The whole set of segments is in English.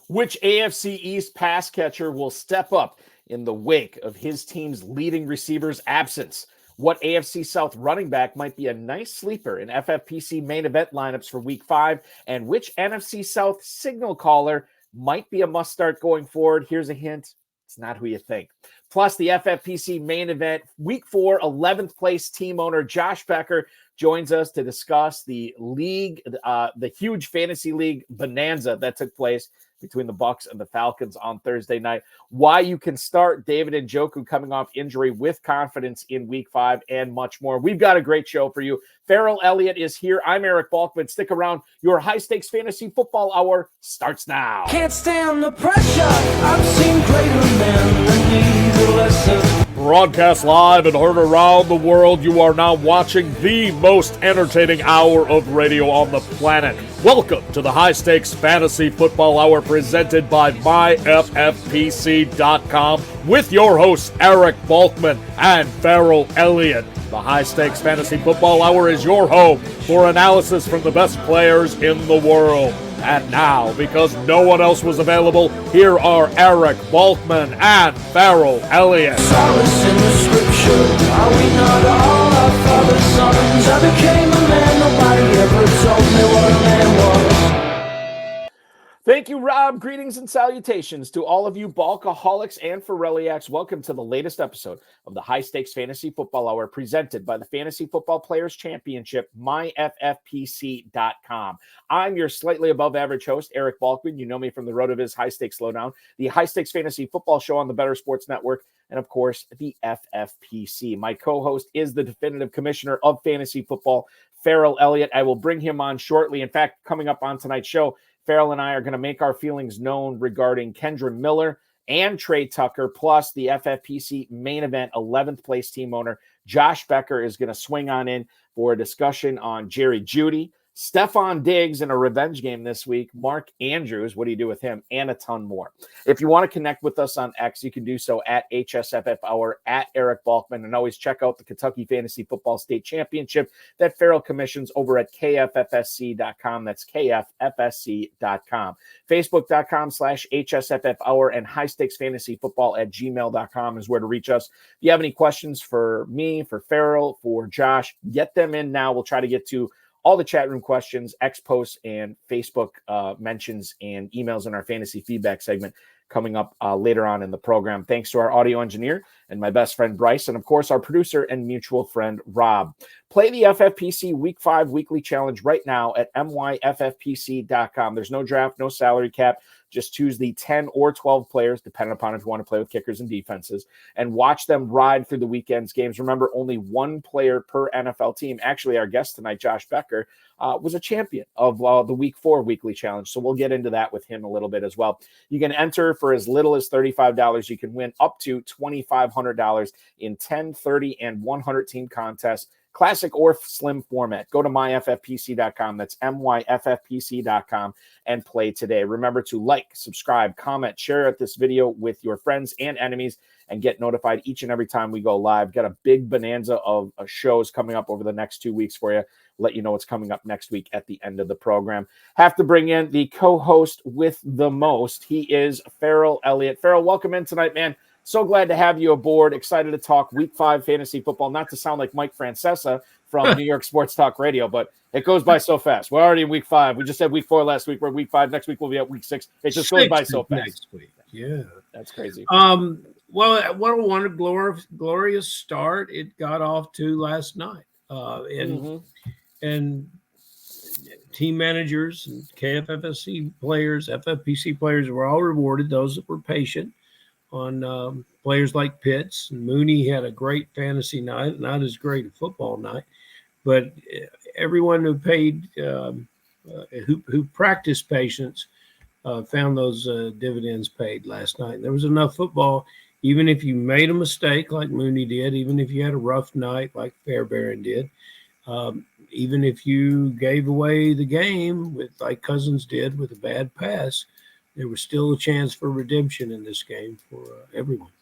Which AFC East pass catcher will step up in the wake of his team's leading receiver's absence? What AFC South running back might be a nice sleeper in FFPC main event lineups for Week 5? And which NFC South signal caller might be a must-start going forward? Here's a hint. It's not who you think. Plus, the FFPC main event, Week 4, 11th place team owner Josh Becker joins us to discuss the league, the huge fantasy league bonanza that took place between the Bucs and the Falcons on Thursday night. Why you can start David Njoku coming off injury with confidence in Week 5 and much more. We've got a great show for you. Ferrell Elliott is here. I'm Eric Balkman. Stick around. Your high-stakes fantasy football hour starts now. Can't stand the pressure. I've seen greater men than need a lesson. Broadcast live and heard around the world, you are now watching the most entertaining hour of radio on the planet. Welcome to the High Stakes Fantasy Football Hour presented by myffpc.com with your hosts Eric Balkman and Ferrell Elliott. The High Stakes Fantasy Football Hour is your home for analysis from the best players in the world. And now, because no one else was available, here are Eric Balkman and Ferrell Elliott. Solace in the scripture. Are we not all our father's sons? I became a man. Nobody ever told me what a man was. Thank you, Rob. Greetings and salutations to all of you Balkaholics and Ferrelliacs. Welcome to the latest episode of the High Stakes Fantasy Football Hour presented by the Fantasy Football Players Championship, myffpc.com. I'm your slightly above average host, Eric Balkman. You know me from the RotoViz High Stakes Lowdown, the High Stakes Fantasy Football Show on the Better Sports Network, and of course, the FFPC. My co-host is the definitive commissioner of fantasy football, Ferrell Elliott. I will bring him on shortly. In fact, coming up on tonight's show, Ferrell and I are going to make our feelings known regarding Kendra Miller and Trey Tucker, plus the FFPC main event 11th place team owner Josh Becker is going to swing on in for a discussion on Jerry Jeudy, Stephon Diggs in a revenge game this week, Mark Andrews, what do you do with him, and a ton more. If you want to connect with us on X, you can do so at hsffhour, at Eric Balkman, and always check out the Kentucky Fantasy Football State Championship that Ferrell commissions over at KFFSC.com. That's KFFSC.com. Facebook.com/hsffhour and highstakesfantasyfootball@gmail.com is where to reach us. If you have any questions for me, for Ferrell, for Josh, get them in now. We'll try to get to all the chat room questions, X posts, and Facebook mentions and emails in our fantasy feedback segment coming up later on in the program. Thanks to our audio engineer and my best friend Bryce, and of course our producer and mutual friend Rob. Play the FFPC Week 5 Weekly Challenge right now at myffpc.com. There's no draft, no salary cap. Just choose the 10 or 12 players, depending upon if you want to play with kickers and defenses, and watch them ride through the weekend's games. Remember, only one player per NFL team. Actually, our guest tonight, Josh Becker, was a champion of the Week 4 Weekly Challenge, so we'll get into that with him a little bit as well. You can enter for as little as $35. You can win up to $2,500 in 10, 30, and 100-team contests. Classic or slim format. Go to myffpc.com. That's myffpc.com and play today. Remember to like, subscribe, comment, share this video with your friends and enemies, and get notified each and every time we go live. Got a big bonanza of shows coming up over the next 2 weeks for you. Let you know what's coming up next week at the end of the program. Have to bring in the co-host with the most. He is Ferrell Elliott. Ferrell, welcome in tonight, man. So glad to have you aboard. Excited to talk Week 5 fantasy football. Not to sound like Mike Francesa from New York Sports Talk Radio, but it goes by so fast. We're already in Week 5. We just had Week 4 last week. We're Week 5. Next week we'll be at Week 6. It just goes by so fast. Next week, yeah, that's crazy. Well, what a glorious start it got off to last night, and team managers and KFFSC players, FFPC players were all rewarded. Those that were patient on players like Pitts and Mooney had a great fantasy night, not as great a football night, but everyone who paid, who practiced patience, found those dividends paid last night. There was enough football, even if you made a mistake like Mooney did, even if you had a rough night like Fairbairn did, even if you gave away the game like Cousins did with a bad pass, there was still a chance for redemption in this game for everyone.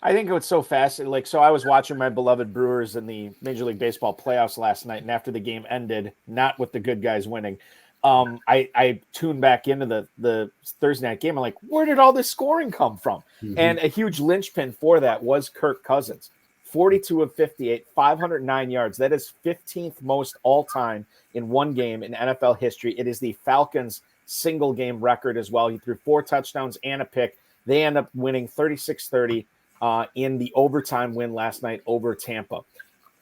I think it was so fascinating. So I was watching my beloved Brewers in the Major League Baseball playoffs last night, and after the game ended, not with the good guys winning, I tuned back into the Thursday night game. I'm like, where did all this scoring come from? Mhm. And a huge linchpin for that was Kirk Cousins. 42 of 58, 509 yards. That is 15th most all-time in one game in NFL history. It is the Falcons' single-game record as well. He threw 4 touchdowns and a pick. They end up winning 36-30 in the overtime win last night over Tampa.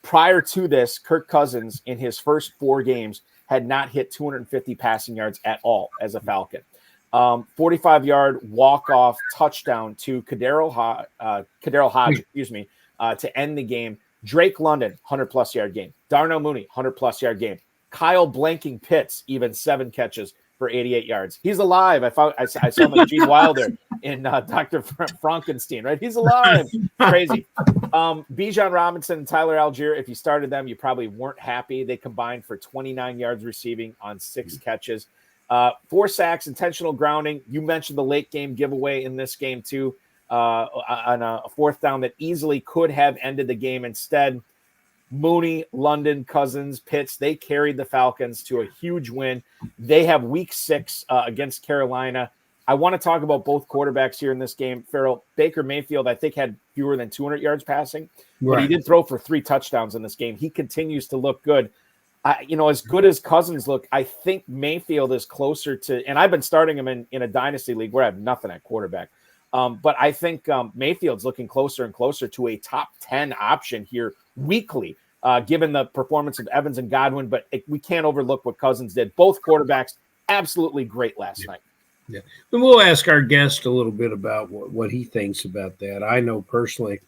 Prior to this, Kirk Cousins, in his first 4 games, had not hit 250 passing yards at all as a Falcon. 45-yard walk-off touchdown to Kadero Hodge, to end the game. Drake London, 100-plus yard game. Darnell Mooney, 100-plus yard game. Kyle Blanking Pitts, even 7 catches for 88 yards. He's alive. I saw him like Gene Wilder in Dr. Frankenstein, right? He's alive. Crazy. Bijan Robinson and Tyler Algier, if you started them, you probably weren't happy. They combined for 29 yards receiving on 6 catches. 4 sacks, intentional grounding. You mentioned the late game giveaway in this game too, on a 4th down that easily could have ended the game. Instead, Mooney, London, Cousins, Pitts, they carried the Falcons to a huge win. They have week 6 against Carolina. I want to talk about both quarterbacks here in this game. Ferrell, Baker Mayfield, I think, had fewer than 200 yards passing, but he did throw for 3 touchdowns in this game. He continues to look good. As good as Cousins look, I think Mayfield is closer to, and I've been starting him in a dynasty league where I have nothing at quarterback. But I think Mayfield's looking closer and closer to a top 10 option here weekly, given the performance of Evans and Godwin. But we can't overlook what Cousins did. Both quarterbacks absolutely great last night. Yeah, and we'll ask our guest a little bit about what he thinks about that. I know personally,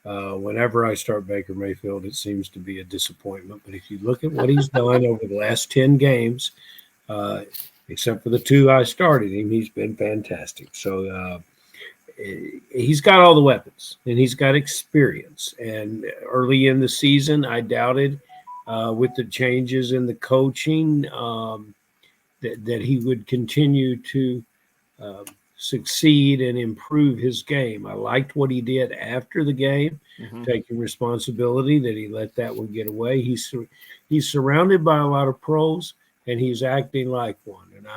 whenever I start Baker Mayfield, it seems to be a disappointment. But if you look at what he's done over the last 10 games, except for the 2 I started him, he's been fantastic. So he's got all the weapons, and he's got experience. And early in the season, I doubted with the changes in the coaching that he would continue to succeed and improve his game. I liked what he did after the game, taking responsibility that he let that one get away. He's surrounded by a lot of pros, and he's acting like one. And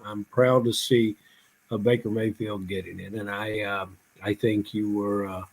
I'm proud to see Baker Mayfield getting it. And I think you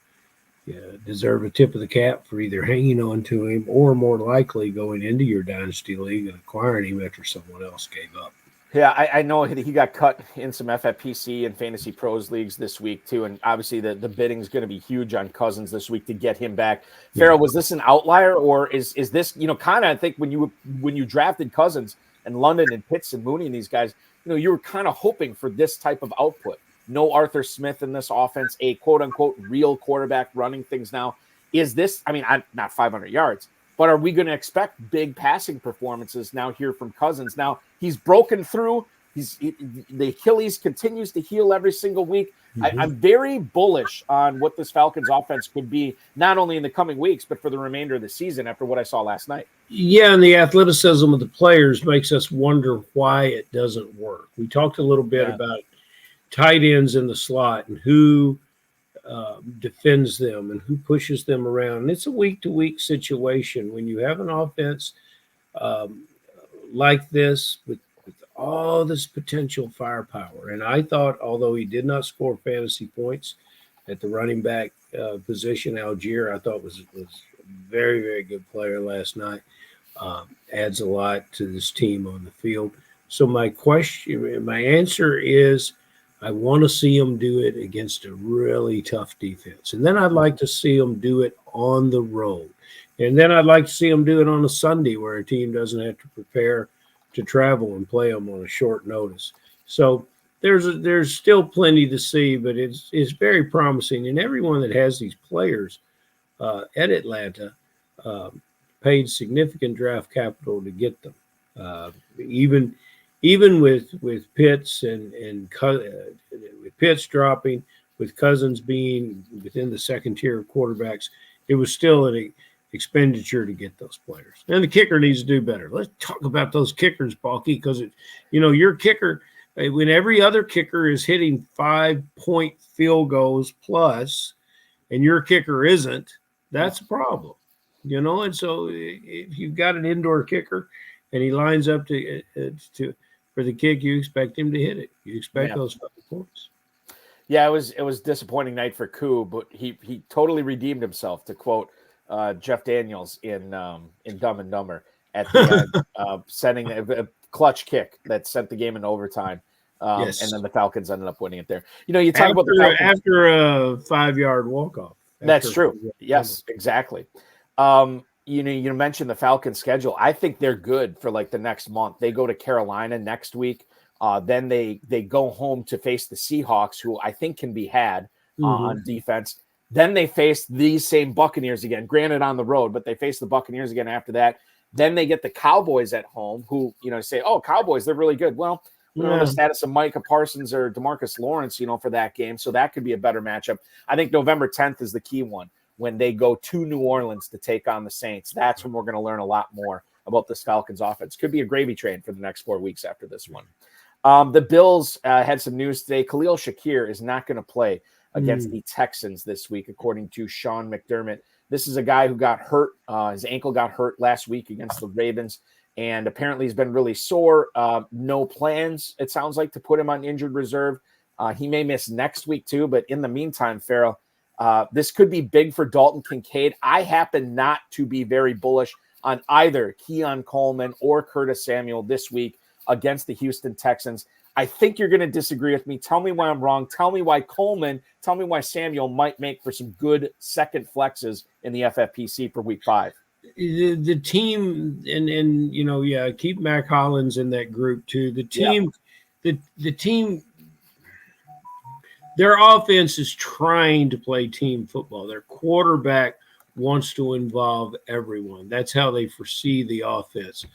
deserve a tip of the cap for either hanging on to him or more likely going into your dynasty league and acquiring him after someone else gave up. Yeah, I know he got cut in some FFPC and Fantasy Pros leagues this week too, and obviously the bidding is going to be huge on Cousins this week to get him back. Ferrell, was this an outlier, or is this kind of, I think when you drafted Cousins and London and Pitts and Mooney and these guys, you were kind of hoping for this type of output. No Arthur Smith in this offense, a quote unquote real quarterback running things now. Is this? I mean, not 500 yards. But are we going to expect big passing performances now here from Cousins? Now, he's broken through. The Achilles continues to heal every single week. I'm very bullish on what this Falcons offense could be, not only in the coming weeks, but for the remainder of the season after what I saw last night. Yeah, and the athleticism of the players makes us wonder why it doesn't work. We talked a little bit about tight ends in the slot and who defends them and who pushes them around. And it's a week-to-week situation when you have an offense like this with all this potential firepower. And I thought, although he did not score fantasy points at the running back position, Algier, I thought was a very, very good player last night. Adds a lot to this team on the field. So my answer is, I want to see them do it against a really tough defense. And then I'd like to see them do it on the road. And then I'd like to see them do it on a Sunday where a team doesn't have to prepare to travel and play them on a short notice. So there's still plenty to see, but it's very promising. And everyone that has these players at Atlanta paid significant draft capital to get them. Even with Pitts and with Pitts dropping, with Cousins being within the second tier of quarterbacks, it was still an expenditure to get those players. And the kicker needs to do better. Let's talk about those kickers, Balky, because your kicker, when every other kicker is hitting 5-point field goals plus, and your kicker isn't, that's a problem. And so if you've got an indoor kicker and he lines up to for the kick, you expect him to hit it. You expect those couple points. Yeah, it was disappointing night for Koo, but he totally redeemed himself, to quote Jeff Daniels in Dumb and Dumber at the end, sending a clutch kick that sent the game in overtime. Yes. And then the Falcons ended up winning it there. You know, you talk about the Falcons after a 5-yard walk-off. That's true. Yes, exactly. You mentioned the Falcons schedule. I think they're good for like the next month. They go to Carolina next week. Then they go home to face the Seahawks, who I think can be had on defense. Then they face these same Buccaneers again, granted on the road, but they face the Buccaneers again after that. Then they get the Cowboys at home, who, say, oh, Cowboys, they're really good. Well, we don't know the status of Micah Parsons or DeMarcus Lawrence, for that game. So that could be a better matchup. I think November 10th is the key one, when they go to New Orleans to take on the Saints. That's when we're going to learn a lot more about this Falcons offense. Could be a gravy train for the next 4 weeks after this one. The Bills had some news today. Khalil Shakir is not going to play against the Texans this week, according to Sean McDermott. This is a guy who got hurt. His ankle got hurt last week against the Ravens, and apparently he's been really sore. No plans, it sounds like, to put him on injured reserve. He may miss next week too, but in the meantime, Ferrell, this could be big for Dalton Kincaid. I happen not to be very bullish on either Keon Coleman or Curtis Samuel this week against the Houston Texans. I think you're going to disagree with me. Tell me why I'm wrong. Tell me why Samuel might make for some good second flexes in the FFPC for week 5. The team, and keep Mac Hollins in that group too. The team, the team, their offense is trying to play team football. Their quarterback wants to involve everyone. That's how they foresee the offense.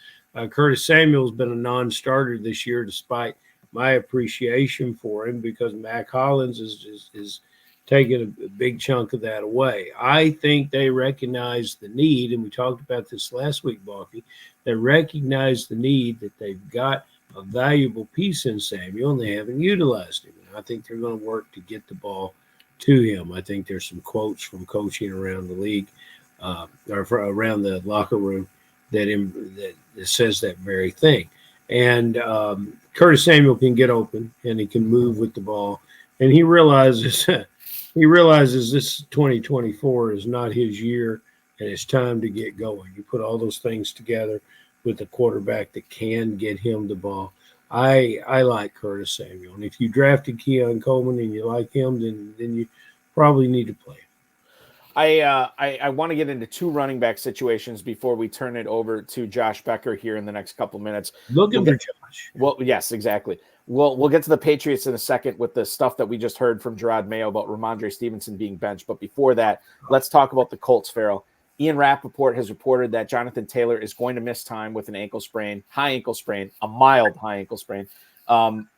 Curtis Samuel's been a non-starter this year, despite my appreciation for him, because Mac Hollins is taking a big chunk of that away. I think they recognize the need, and we talked about this last week, Balky. They recognize the need that they've got a valuable piece in Samuel, and they haven't utilized him. And I think they're going to work to get the ball to him. I think there's some quotes from coaching around the league around the locker room that says that very thing. And Curtis Samuel can get open, and he can move with the ball, and he realizes this 2024 is not his year, and it's time to get going. You put all those things together with a quarterback that can get him the ball. I like Curtis Samuel, and if you drafted Keon Coleman and you like him, then you probably need to play him. I want to get into 2 running back situations before we turn it over to Josh Becker here in the next couple minutes. Looking for Josh. Well, yes, exactly. We'll get to the Patriots in a second with the stuff that we just heard from Gerard Mayo about Ramondre Stevenson being benched. But before that, let's talk about the Colts, Ferrell. Ian Rappaport has reported that Jonathan Taylor is going to miss time with an high ankle sprain, a mild high ankle sprain.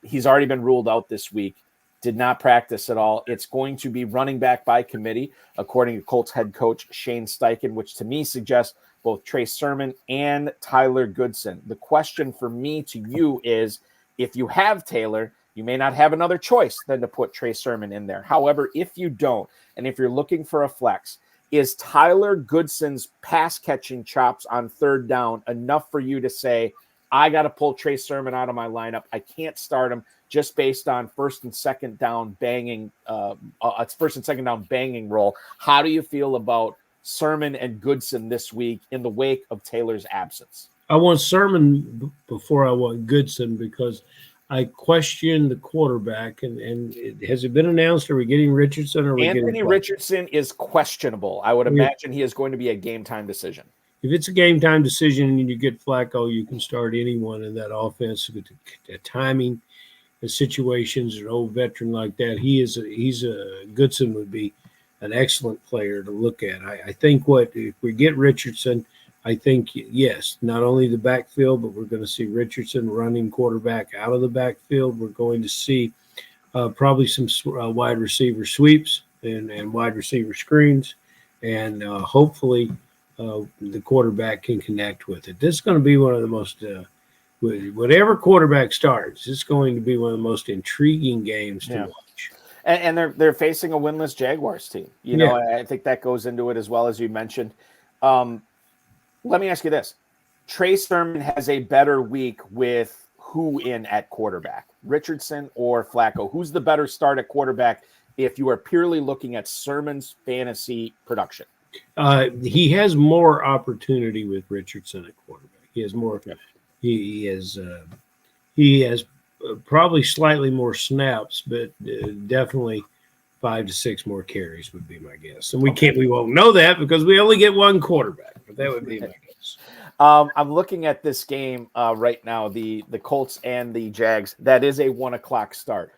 He's already been ruled out this week. Did not practice at all. It's going to be running back by committee, according to Colts head coach Shane Steichen, which to me suggests both Trey Sermon and Tyler Goodson. The question for me to you is, if you have Taylor, you may not have another choice than to put Trey Sermon in there. However, if you don't, and if you're looking for a flex, is Tyler Goodson's pass-catching chops on third down enough for you to say, I got to pull Trey Sermon out of my lineup? I can't start him just based on first and second down banging role. How do you feel about Sermon and Goodson this week in the wake of Taylor's absence? I want Sermon before I want Goodson, because I question the quarterback. And has it been announced? Are we getting Richardson? Or are we Anthony Richardson is questionable. I would imagine he is going to be a game-time decision. If it's a game-time decision and you get Flacco, you can start anyone in that offense with the timing, the situations, an old veteran like that. Goodson would be an excellent player to look at. I think if we get Richardson, I think, yes, not only the backfield, but we're going to see Richardson running quarterback out of the backfield. We're going to see probably some wide receiver sweeps and wide receiver screens, and hopefully the quarterback can connect with it. This is going to be one of the most whatever quarterback starts, it's going to be one of the most intriguing games to watch. And they're facing a winless Jaguars team. I think that goes into it as well, as you mentioned. Let me ask you this. Trey Sermon has a better week with who in at quarterback, Richardson or Flacco? Who's the better start at quarterback if you are purely looking at Sermon's fantasy production? He has more opportunity with Richardson at quarterback. He has more. Yep. He has probably slightly more snaps, but definitely 5 to 6 more carries would be my guess. And we won't know that because we only get one quarterback, but that would be my guess. I'm looking at this game right now, the Colts and the Jags. That is a 1:00 start.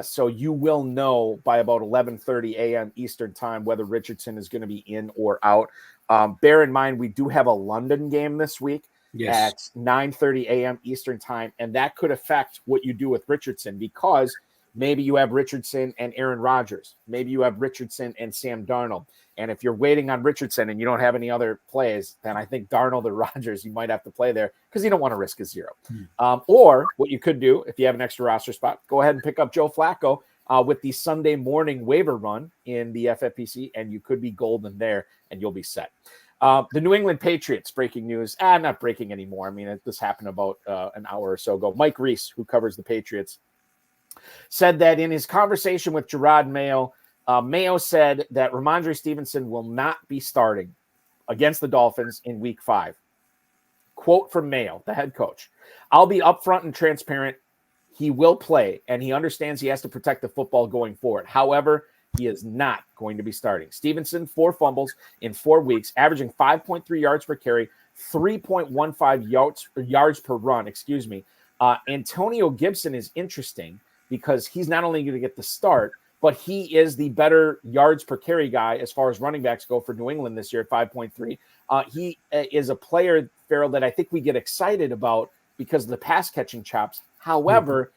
So you will know by about 11:30 a.m. Eastern time whether Richardson is going to be in or out. Bear in mind, we do have a London game this week at 9:30 a.m. Eastern time, and that could affect what you do with Richardson because maybe you have Richardson and Aaron Rodgers. Maybe you have Richardson and Sam Darnold. And if you're waiting on Richardson and you don't have any other plays, then I think Darnold or Rodgers, you might have to play there because you don't want to risk a zero. Or what you could do, if you have an extra roster spot, go ahead and pick up Joe Flacco with the Sunday morning waiver run in the FFPC, and you could be golden there, and you'll be set. The New England Patriots, breaking news. Not breaking anymore. I mean, this happened about an hour or so ago. Mike Reese, who covers the Patriots, said that in his conversation with Gerard Mayo, Mayo said that Ramondre Stevenson will not be starting against the Dolphins in Week 5. Quote from Mayo, the head coach: "I'll be upfront and transparent. He will play, and he understands he has to protect the football going forward. However, he is not going to be starting." Stevenson, 4 fumbles in 4 weeks, averaging 5.3 yards per carry, 3.15 yards per run. Antonio Gibson is interesting because he's not only going to get the start, but he is the better yards per carry guy as far as running backs go for New England this year at 5.3. He is a player, Ferrell, that I think we get excited about because of the pass catching chops. However,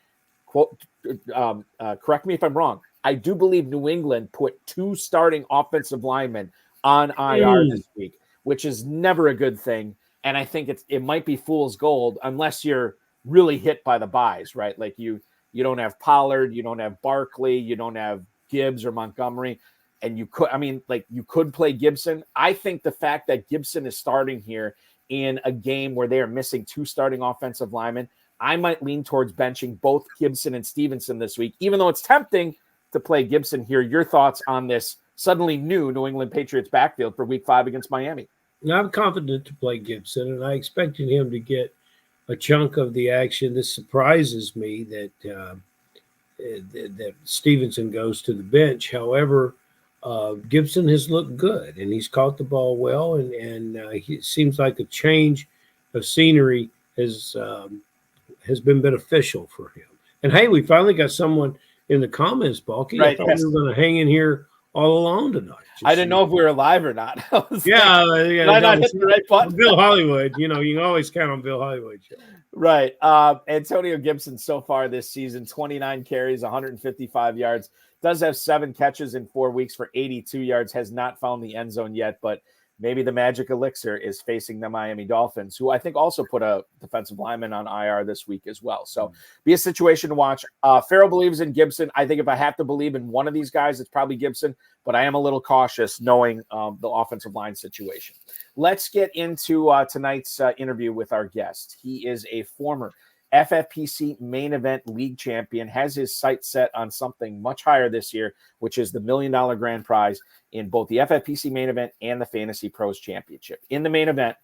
correct me if I'm wrong, I do believe New England put 2 starting offensive linemen on IR this week, which is never a good thing. And I think it might be fool's gold unless you're really hit by the buys, right? Like you don't have Pollard, you don't have Barkley, you don't have Gibbs or Montgomery, and you could play Gibson. I think the fact that Gibson is starting here in a game where they are missing 2 starting offensive linemen, I might lean towards benching both Gibson and Stevenson this week, even though it's tempting to play Gibson here. Your thoughts on this suddenly new New England Patriots backfield for Week 5 against Miami? Now, I'm confident to play Gibson, and I expected him to get a chunk of the action. This surprises me that Stevenson goes to the bench. However, Gibson has looked good, and he's caught the ball well, and it seems like a change of scenery has been beneficial for him. And hey, we finally got someone in the comments, Balky. Right, I thought we were going to hang in here all alone tonight. I didn't know if we were live or not. I not hit the right button? Bill Hollywood, you can always count on Bill Hollywood. Right. Antonio Gibson so far this season, 29 carries, 155 yards, does have 7 catches in 4 weeks for 82 yards, has not found the end zone yet, but maybe the magic elixir is facing the Miami Dolphins, who I think also put a defensive lineman on IR this week as well. So be a situation to watch. Ferrell believes in Gibson. I think if I have to believe in one of these guys, it's probably Gibson, but I am a little cautious knowing the offensive line situation. Let's get into tonight's interview with our guest. He is a former FFPC Main Event League champion, has his sights set on something much higher this year, which is the $1 million grand prize in both the FFPC Main Event and the Fantasy Pros Championship. In the main event,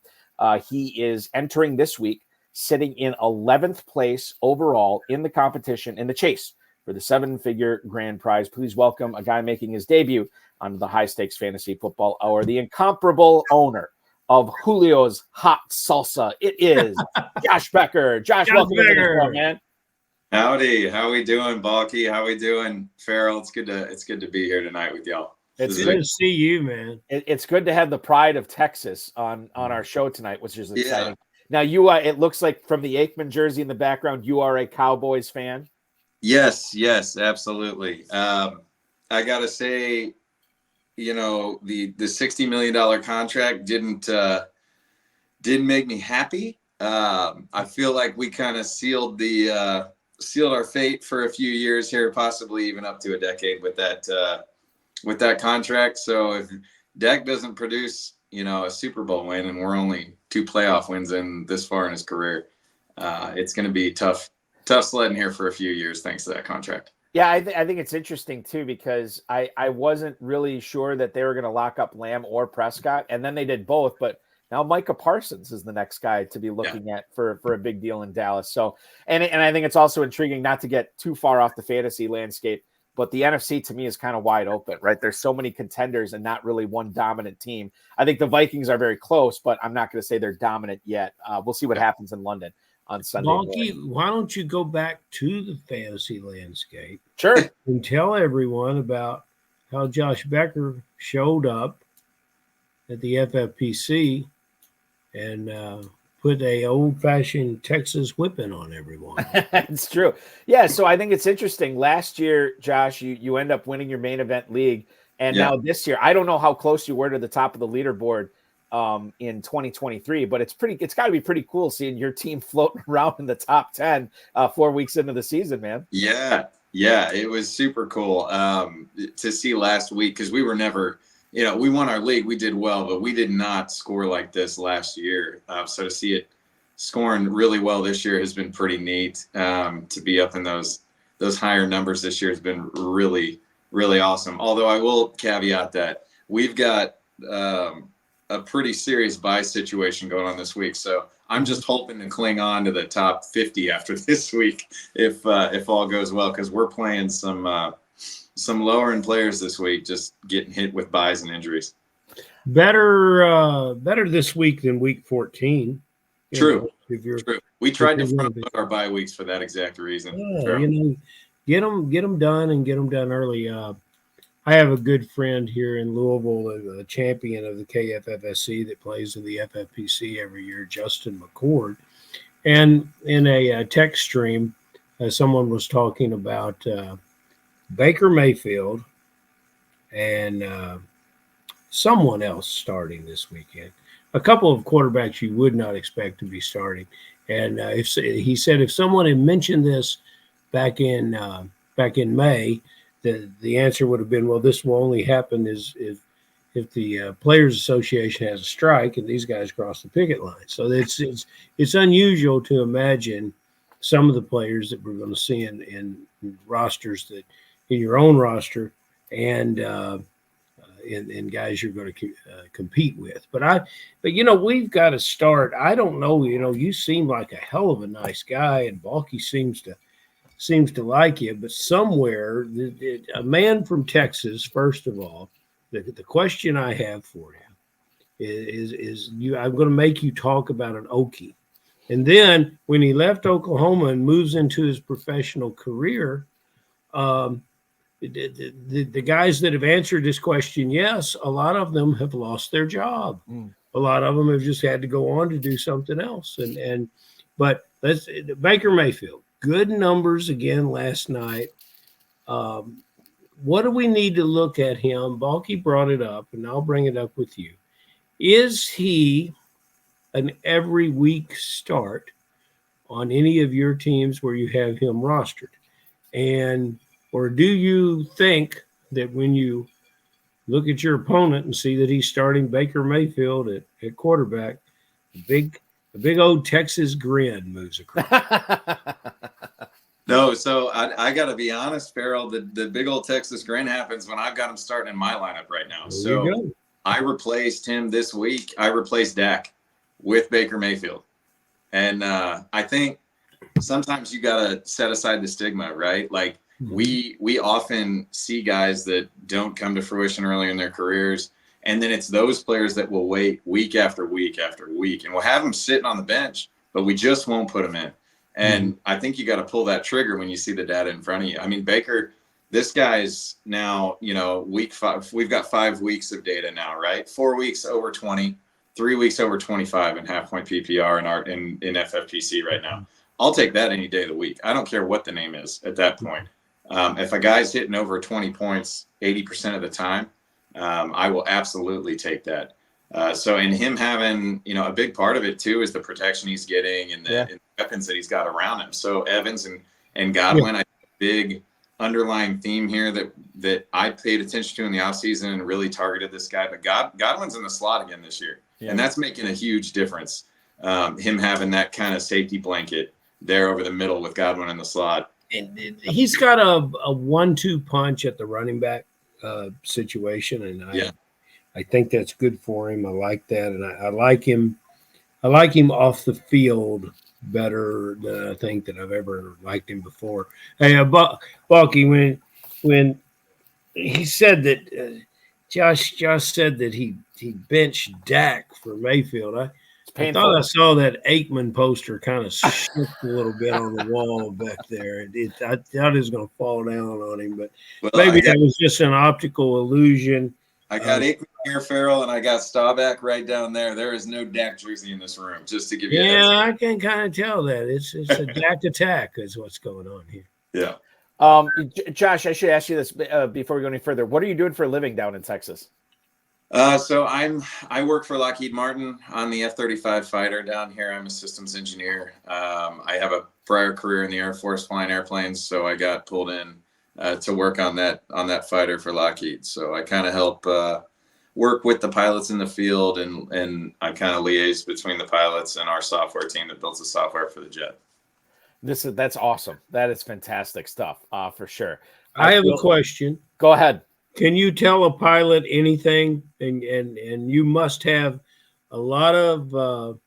he is entering this week, sitting in 11th place overall in the competition, in the chase for the 7-figure grand prize. Please welcome a guy making his debut on the High Stakes Fantasy Football Hour, the incomparable owner of Julio's Hot Salsa. It is Josh Becker. Josh, welcome to the show, man. Howdy. How we doing, Balky? How we doing, Ferrell? It's good to be here tonight with y'all. It's good to see you, man. It's good to have the pride of Texas on our show tonight, which is exciting. Yeah. Now, it looks like from the Aikman jersey in the background, you are a Cowboys fan. Yes, absolutely. I gotta say, the $60 million contract didn't make me happy. I feel like we kind of sealed our fate for a few years here, possibly even up to a decade with that contract. So if Dak doesn't produce, a Super Bowl win, and we're only 2 playoff wins in this far in his career, it's going to be tough sledding here for a few years thanks to that contract. Yeah, I think it's interesting too, because I wasn't really sure that they were going to lock up Lamb or Prescott, and then they did both. But now Micah Parsons is the next guy to be looking at for a big deal in Dallas. So, and I think it's also intriguing, not to get too far off the fantasy landscape, but the NFC to me is kind of wide open, right? There's so many contenders and not really one dominant team. I think the Vikings are very close, but I'm not going to say they're dominant yet. We'll see what happens in London on Sunday. Bonky, why don't you go back to the fantasy landscape? Sure. And tell everyone about how Josh Becker showed up at the FFPC and put a old-fashioned Texas whipping on everyone. It's true. Yeah, so I think it's interesting. Last year, Josh, you end up winning your main event league, and now this year, I don't know how close you were to the top of the leaderboard in 2023, but it's got to be pretty cool seeing your team floating around in the top 10 4 weeks into the season, man. Yeah, it was super cool to see last week, because we were never, we won our league, we did well, but we did not score like this last year. So to see it scoring really well this year has been pretty neat. To be up in those higher numbers this year has been really, really awesome. Although I will caveat that we've got a pretty serious buy situation going on this week. So I'm just hoping to cling on to the top 50 after this week, if all goes well, because we're playing some lower end players this week, just getting hit with buys and injuries. Better this week than week 14. True. True. We tried to front load our bye weeks for that exact reason. Yeah, get them done and get them done early. I have a good friend here in Louisville, a champion of the KFFSC that plays in the FFPC every year, Justin McCord. And in a text stream, someone was talking about Baker Mayfield and someone else starting this weekend. A couple of quarterbacks you would not expect to be starting. And he said if someone had mentioned this back in May, the answer would have been, well, this will only happen if the Players Association has a strike and these guys cross the picket line. So it's unusual to imagine some of the players that we're going to see in rosters, that in your own roster and in guys you're going to compete with. But we've got to start. I don't know. You seem like a hell of a nice guy, and Balky seems to like you, but somewhere a man from Texas, first of all, the question I have for him is I'm going to make you talk about an Okie. And then when he left Oklahoma and moves into his professional career, the guys that have answered this question, yes, a lot of them have lost their job. A lot of them have just had to go on to do something else. But let's Baker Mayfield. Good numbers again last night. What do we need to look at him? Balky brought it up, and I'll bring it up with you. Is he an every week start on any of your teams where you have him rostered? Or do you think that when you look at your opponent and see that he's starting Baker Mayfield at quarterback, a big old Texas grin moves across? No, so I got to be honest, Ferrell, the big old Texas grin happens when I've got him starting in my lineup right now. So I replaced him this week. I replaced Dak with Baker Mayfield. And I think sometimes you got to set aside the stigma, right? Like we often see guys that don't come to fruition early in their careers. And then it's those players that will wait week after week after week. And we'll have them sitting on the bench, but we just won't put them in. And I think you got to pull that trigger when you see the data in front of you. I mean, Baker, this guy's now, week 5. We've got 5 weeks of data now, right? 4 weeks over 20, 3 weeks over 25 in half-point PPR in FFPC right now. I'll take that any day of the week. I don't care what the name is at that point. If a guy's hitting over 20 points 80% of the time, I will absolutely take that. So in him having, a big part of it too is the protection he's getting and the weapons that he's got around him. So Evans and Godwin, I think a big underlying theme here that I paid attention to in the offseason and really targeted this guy. But Godwin's in the slot again this year, and that's making a huge difference. him having that kind of safety blanket there over the middle with Godwin in the slot. And he's got a 1-2 punch at the running back situation, and I think that's good for him. I like that, and I like him. I like him off the field better than I think that I've ever liked him before. Hey, Balky, when he said that Josh said that he benched Dak for Mayfield, I thought I saw that Aikman poster kind of shift a little bit on the wall back there. I thought it was going to fall down on him, but maybe that was just an optical illusion. I got Aikman here, Ferrell, and I got Staubach right down there. There is no Dak jersey in this room, just to give you a heads up. I can kind of tell that. It's a Dak attack is what's going on here. Yeah. Josh, I should ask you this before we go any further. What are you doing for a living down in Texas? So I work for Lockheed Martin on the F-35 fighter down here. I'm a systems engineer. I have a prior career in the Air Force flying airplanes, so I got pulled in to work on that fighter for Lockheed. So I kind of help work with the pilots in the field, and I kind of liaise between the pilots and our software team that builds the software for the jet. That's awesome. That is fantastic stuff, for sure. I have a question. Go ahead. Can you tell a pilot anything? And you must have a lot of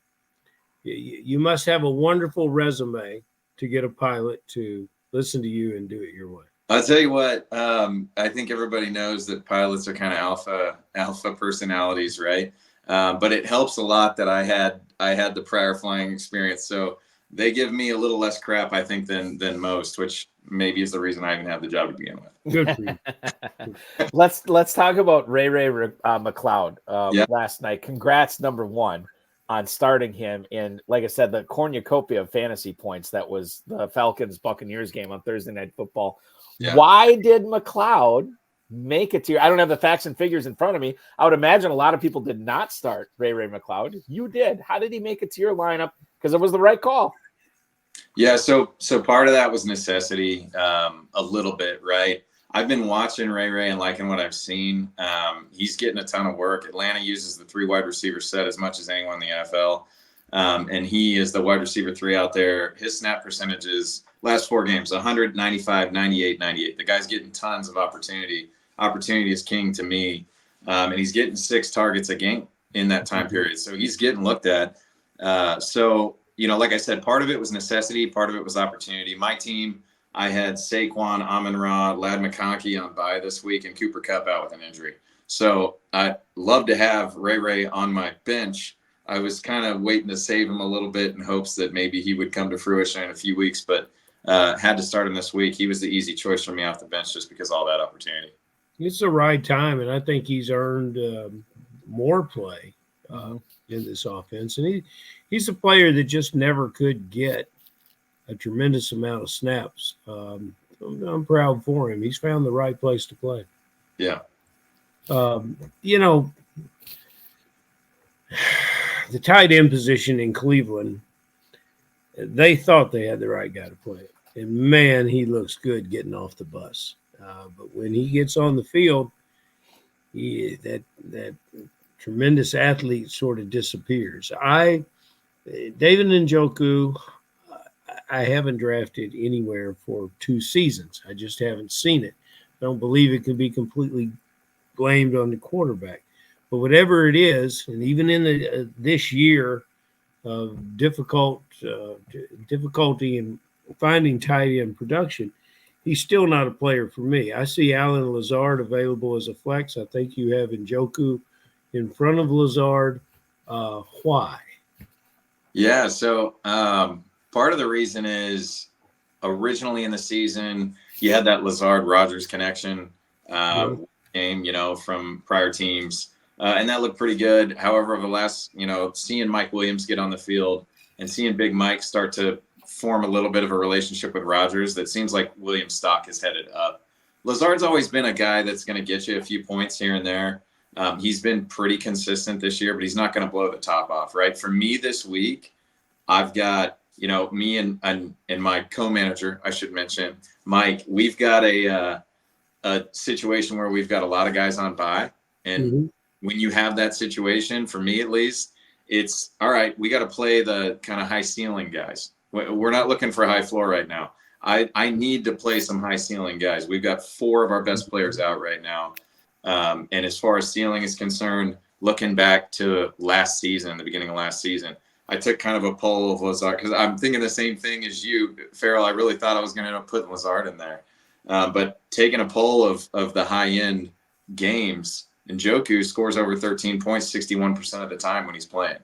you must have a wonderful resume to get a pilot to listen to you and do it your way. I'll tell you what, I think everybody knows that pilots are kind of alpha personalities, right? But it helps a lot that I had the prior flying experience. So they give me a little less crap, I think, than most, which maybe is the reason I didn't have the job to begin with. Good for you. Let's talk about Ray McLeod last night. Congrats, number one, on starting him in, like I said, the cornucopia of fantasy points. That was the Falcons-Buccaneers game on Thursday Night Football. Yeah. Why did McLeod make it to you? I don't have the facts and figures in front of me. I would imagine a lot of people did not start Ray McLeod. You did. How did he make it to your lineup? Because it was the right call. Yeah, so part of that was necessity, a little bit, right? I've been watching Ray and liking what I've seen. He's getting a ton of work. Atlanta uses the 3 wide receiver set as much as anyone in the NFL. And he is the wide receiver 3 out there. His snap percentages last 4 games, 100, 95, 98, 98. The guy's getting tons of opportunity. Opportunity is king to me. And he's getting 6 targets a game in that time period. So he's getting looked at. So, like I said, part of it was necessity. Part of it was opportunity. My team, I had Saquon, Amon-Ra, Ladd McConkey on bye this week, and Cooper Kupp out with an injury. So I'd love to have Ray on my bench. I was kind of waiting to save him a little bit in hopes that maybe he would come to fruition in a few weeks, but had to start him this week. He was the easy choice for me off the bench just because of all that opportunity. It's the right time, and I think he's earned more play in this offense. And he's a player that just never could get a tremendous amount of snaps. I'm proud for him. He's found the right place to play. Yeah. The tight end position in Cleveland, they thought they had the right guy to play it. And, man, he looks good getting off the bus. But when he gets on the field, that tremendous athlete sort of disappears. David Njoku, I haven't drafted anywhere for 2 seasons. I just haven't seen it. I don't believe it can be completely blamed on the quarterback. But whatever it is, and even in this year of difficulty in finding tight end production, he's still not a player for me. I see Allen Lazard available as a flex. I think you have Njoku in front of Lazard. Why? Yeah, so part of the reason is originally in the season, you had that Lazard-Rodgers connection game, from prior teams. And that looked pretty good. However, over the last, seeing Mike Williams get on the field and seeing Big Mike start to form a little bit of a relationship with Rodgers, that seems like Williams' stock is headed up. Lazard's always been a guy that's going to get you a few points here and there. He's been pretty consistent this year, but he's not going to blow the top off, right? For me this week, I've got, me and my co-manager, I should mention, Mike, we've got a situation where we've got a lot of guys on bye. And when you have that situation, for me at least, it's all right. We got to play the kind of high ceiling guys. We're not looking for high floor right now. I need to play some high ceiling guys. We've got 4 of our best players out right now. And as far as ceiling is concerned, looking back to last season, the beginning of last season, I took kind of a poll of Lazard because I'm thinking the same thing as you, Ferrell. I really thought I was going to end up putting Lazard in there. But taking a poll of the high end games, Njoku scores over 13 points 61% of the time when he's playing.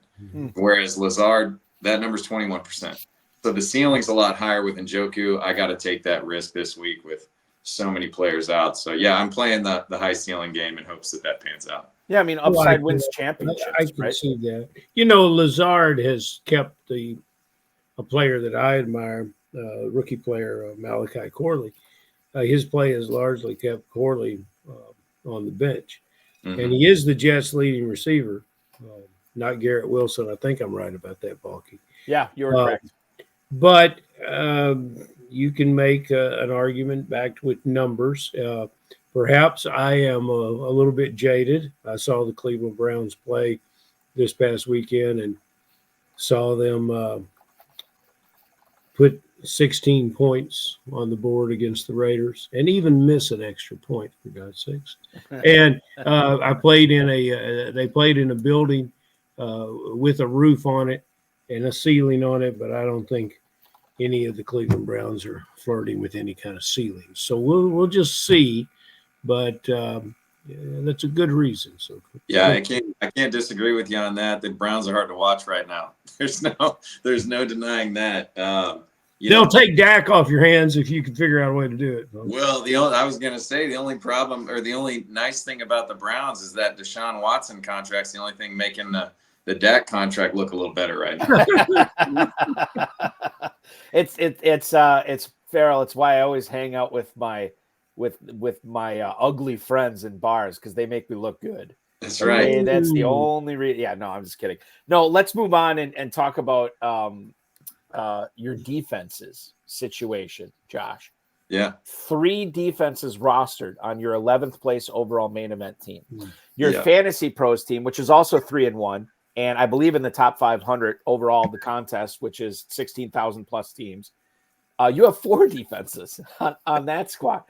Whereas Lazard, that number's 21%. So the ceiling's a lot higher with Njoku. I got to take that risk this week with so many players out. So, yeah, I'm playing the high ceiling game in hopes that pans out. Yeah, I mean, upside wins championships. I can see that. Lazard has kept a player that I admire, rookie player Malachi Corley. His play has largely kept Corley on the bench. Mm-hmm. And he is the Jets' leading receiver, not Garrett Wilson. I think I'm right about that, Balky. Yeah, you're correct. But you can make an argument backed with numbers. Perhaps I am a little bit jaded. I saw the Cleveland Browns play this past weekend and saw them put 16 points on the board against the Raiders and even miss an extra point, for God's sakes. And they played in a building with a roof on it and a ceiling on it, but I don't think any of the Cleveland Browns are flirting with any kind of ceiling. So we'll just see, but that's a good reason. So yeah, I can't disagree with you on that. The Browns are hard to watch right now. There's no denying that. They'll take Dak off your hands if you can figure out a way to do it. Well, I was going to say the only problem or the only nice thing about the Browns is that Deshaun Watson contract's the only thing making the Dak contract look a little better right now. It's Ferrell. It's why I always hang out with my ugly friends in bars because they make me look good. That's right. That's the only reason. Yeah, no, I'm just kidding. No, let's move on and talk about your defenses situation, Josh. Yeah. 3 defenses rostered on your 11th place overall main event team. Your Fantasy Pros team, which is also 3-1, and I believe in the top 500 overall of the contest, which is 16,000 plus teams. You have 4 defenses on that squad.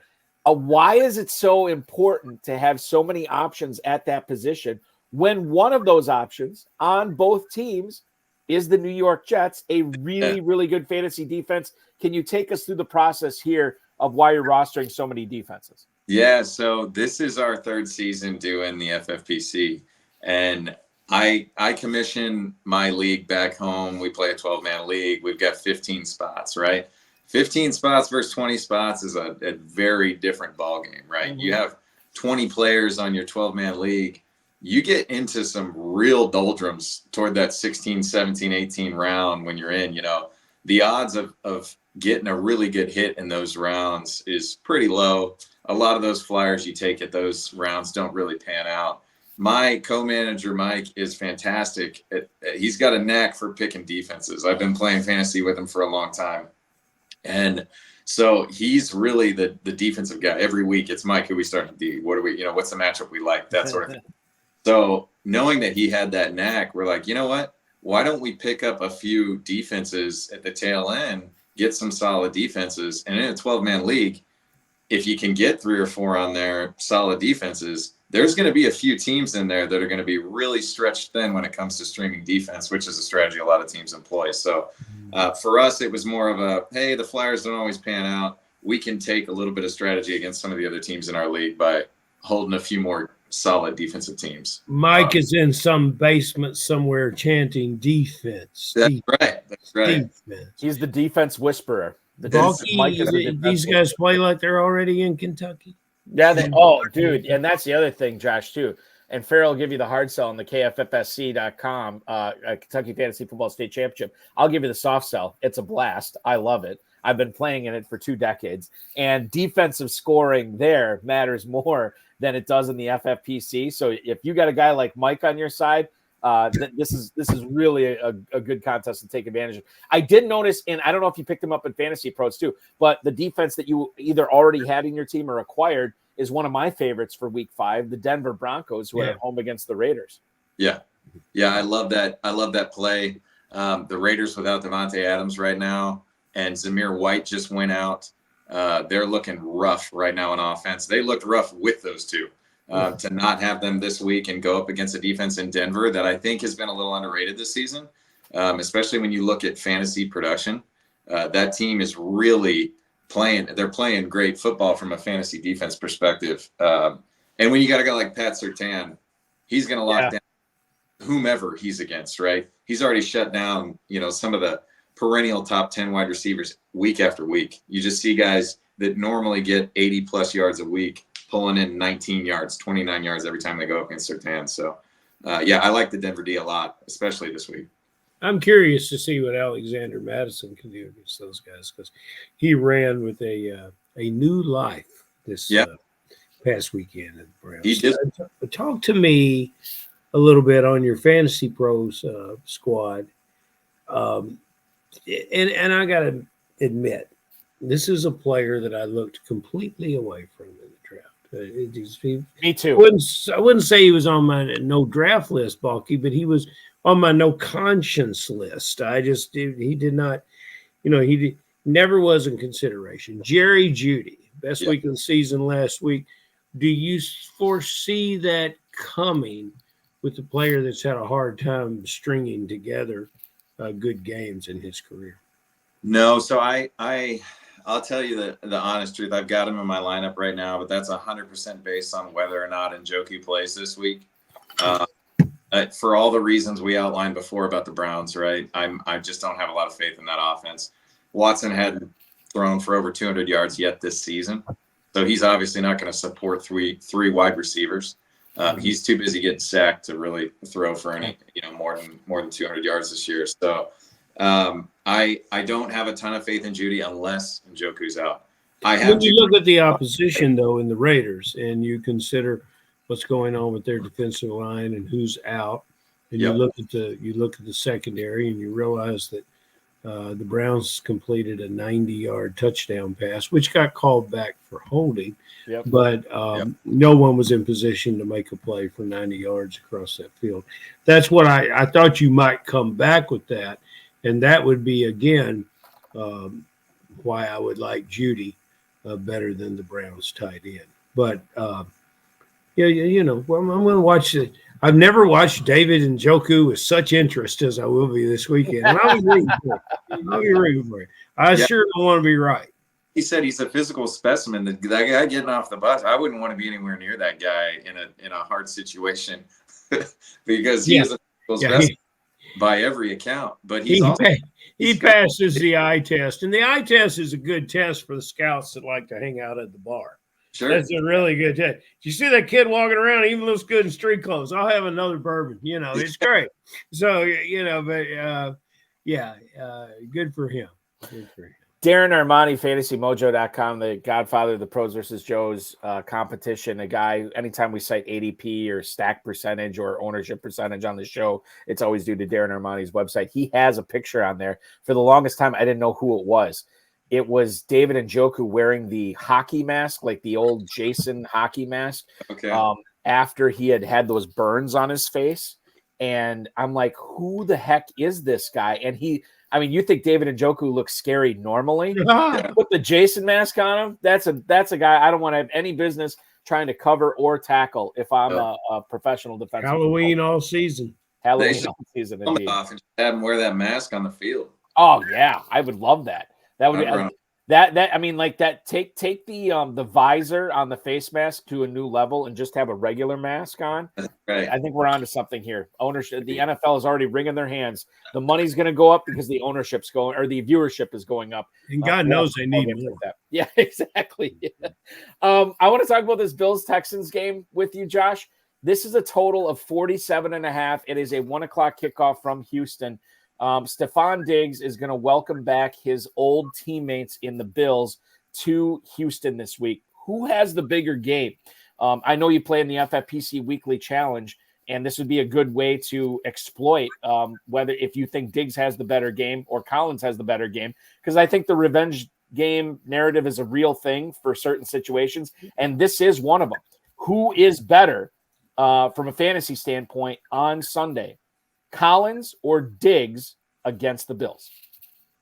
Why is it so important to have so many options at that position when one of those options on both teams is the New York Jets, a really, really good fantasy defense? Can you take us through the process here of why you're rostering so many defenses? Yeah, so this is our 3rd season doing the FFPC, and I commission my league back home. We play a 12-man league. We've got 15 spots, right? 15 spots versus 20 spots is a very different ballgame, right? Mm-hmm. You have 20 players on your 12-man league. You get into some real doldrums toward that 16, 17, 18 round when you're in. The odds of getting a really good hit in those rounds is pretty low. A lot of those flyers you take at those rounds don't really pan out. My co-manager, Mike, is fantastic. He's got a knack for picking defenses. I've been playing fantasy with him for a long time. And so he's really the defensive guy. Every week it's Mike, who we start to do. What do we, what's the matchup we like? That sort of thing. So knowing that he had that knack, we're like, you know what? Why don't we pick up a few defenses at the tail end, get some solid defenses, and in a 12-man league, if you can get 3 or 4 on there, solid defenses, there's going to be a few teams in there that are going to be really stretched thin when it comes to streaming defense, which is a strategy a lot of teams employ. So for us, it was more of a, hey, the Flyers don't always pan out. We can take a little bit of strategy against some of the other teams in our league by holding a few more solid defensive teams. Mike is in some basement somewhere chanting defense. That's right. That's right. Defense. He's the defense whisperer. These guys play like they're already in Kentucky. Yeah, dude, and that's the other thing, Josh, too. And Ferrell will give you the hard sell on the KFFSC.com, Kentucky Fantasy Football State Championship. I'll give you the soft sell. It's a blast. I love it. I've been playing in it for 2 decades. And defensive scoring there matters more than it does in the FFPC. So if you got a guy like Mike on your side, this is really a good contest to take advantage of. I did notice, and I don't know if you picked him up in Fantasy Pros too, but the defense that you either already had in your team or acquired is one of my favorites for Week 5, the Denver Broncos, who are at home against the Raiders. Yeah, Yeah, I love that. I love that play. The Raiders without Devontae Adams right now, and Zamir White just went out. They're looking rough right now on offense. They looked rough with those two. To not have them this week and go up against a defense in Denver that I think has been a little underrated this season, especially when you look at fantasy production. That team is really playing. They're playing great football from a fantasy defense perspective. And when you got a guy like Pat Surtain, he's going to lock down whomever he's against, right? He's already shut down, some of the perennial top 10 wide receivers week after week. You just see guys that normally get 80 plus yards a week pulling in 19 yards, 29 yards every time they go up against Surtain. So, I like the Denver D a lot, especially this week. I'm curious to see what Alexander Madison can do against those guys because he ran with a new life this past weekend at the Browns. He did. Talk to me a little bit on your Fantasy Pros squad. And I got to admit, this is a player that I looked completely away from in the draft. Me too. I wouldn't say he was on my no draft list, Balky, but he was on my no conscience list. He did not, never was in consideration. Jerry Jeudy, best week of the season last week. Do you foresee that coming with the player that's had a hard time stringing together good games in his career? No, so I'll tell you the honest truth. I've got him in my lineup right now, but that's 100% based on whether or not Njoku plays this week. For all the reasons we outlined before about the Browns, right? I just don't have a lot of faith in that offense. Watson hadn't thrown for over 200 yards yet this season, so he's obviously not going to support three wide receivers. He's too busy getting sacked to really throw for any, more than 200 yards this year. So I don't have a ton of faith in Jeudy unless Njoku's out. When you look at the opposition though in the Raiders, and you consider what's going on with their defensive line and who's out, and you look at the secondary, and you realize that the Browns completed a 90-yard touchdown pass, which got called back for holding. But no one was in position to make a play for 90 yards across that field. That's what I thought you might come back with that. And that would be, again, why I would like Jeudy better than the Browns tight end. But, I'm going to watch it. I've never watched David Njoku with such interest as I will be this weekend. And I'll be rooting for it. I sure don't want to be right. He said he's a physical specimen. That guy getting off the bus, I wouldn't want to be anywhere near that guy in a hard situation because he is a physical specimen by every account. But he passes the eye test, and the eye test is a good test for the scouts that like to hang out at the bar. Sure, that's a really good test. You see that kid walking around, even looks good in street clothes. I'll have another bourbon. It's great. So good for him. Good for him. Darren Armani, FantasyMojo.com, the godfather of the Pros versus Joes competition. A guy, anytime we cite ADP or stack percentage or ownership percentage on the show, it's always due to Darren Armani's website. He has a picture on there. For the longest time, I didn't know who it was. It was David Njoku wearing the hockey mask, like the old Jason hockey mask, after he had those burns on his face. And I'm like, who the heck is this guy? And you think David Njoku looks scary normally? Put the Jason mask on him. That's a guy I don't want to have any business trying to cover or tackle if I'm a professional defensive. Halloween all season. Halloween all season. Indeed. Off and have him wear that mask on the field. Oh yeah, I would love that. That would be Take the visor on the face mask to a new level and just have a regular mask on. Right. I think we're onto something here. Ownership, the NFL is already wringing their hands. The money's going to go up because the ownership's going, or the viewership is going up. And God knows they need it. That. Yeah, exactly. I want to talk about this Bills-Texans game with you, Josh. This is a total of 47.5. It is a 1:00 kickoff from Houston. Stephon Diggs is going to welcome back his old teammates in the Bills to Houston this week. Who has the bigger game? I know you play in the FFPC Weekly Challenge, and this would be a good way to exploit whether if you think Diggs has the better game or Collins has the better game, because I think the revenge game narrative is a real thing for certain situations, and this is one of them. Who is better from a fantasy standpoint on Sunday, Collins or Diggs against the Bills?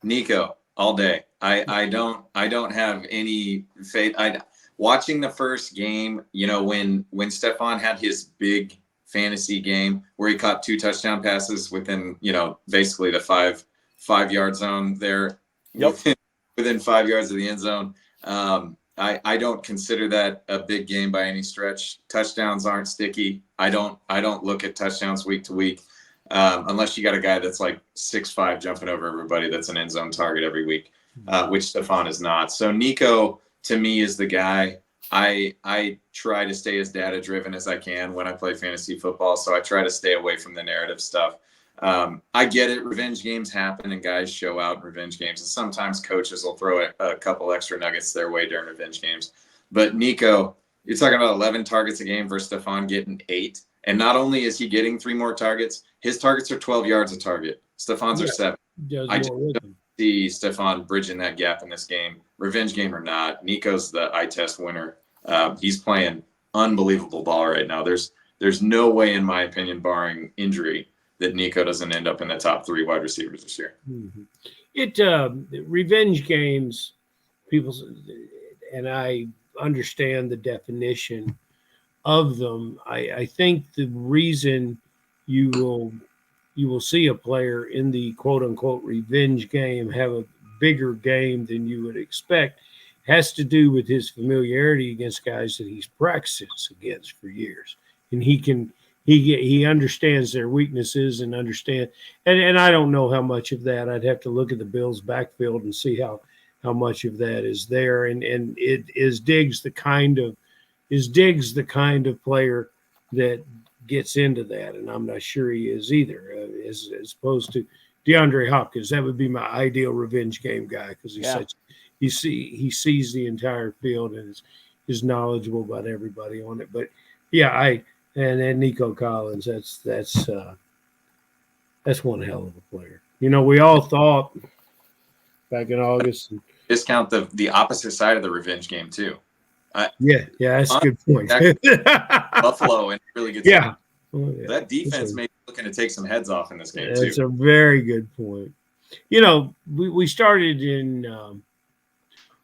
Nico all day. I don't have any faith. Watching the first game, when Stephon had his big fantasy game where he caught 2 touchdown passes within, basically the 5-yard zone there, within 5 yards of the end zone. I don't consider that a big game by any stretch. Touchdowns aren't sticky. I don't look at touchdowns week to week. Unless you got a guy that's like 6'5" jumping over everybody that's an end zone target every week, which Stephon is not. So Nico, to me, is the guy. I try to stay as data-driven as I can when I play fantasy football, so I try to stay away from the narrative stuff. I get it. Revenge games happen, and guys show out in revenge games, and sometimes coaches will throw a couple extra nuggets their way during revenge games. But Nico, you're talking about 11 targets a game versus Stephon getting 8. And not only is he getting 3 more targets, his targets are 12 yards a target. Stephon's are 7. I just don't see Stephon bridging that gap in this game, revenge game or not. Nico's the eye test winner. He's playing unbelievable ball right now. There's no way, in my opinion, barring injury, that Nico doesn't end up in the top 3 wide receivers this year. Revenge games, and I understand the definition of them. I think the reason you will see a player in the quote unquote revenge game have a bigger game than you would expect has to do with his familiarity against guys that he's practiced against for years, and he understands their weaknesses and and I don't know how much of that. I'd have to look at the Bills' backfield and see how much of that is there, and it is Diggs the kind of player that gets into that, and I'm not sure he is either, as opposed to DeAndre Hopkins. That would be my ideal revenge game guy, because he sees the entire field and is knowledgeable about everybody on it. But yeah, and Nico Collins, that's one hell of a player. We all thought back in August. Discount the opposite side of the revenge game too. That's a good point. Buffalo and really good. Yeah. That defense may be looking to take some heads off in this game too. That's a very good point. We started in.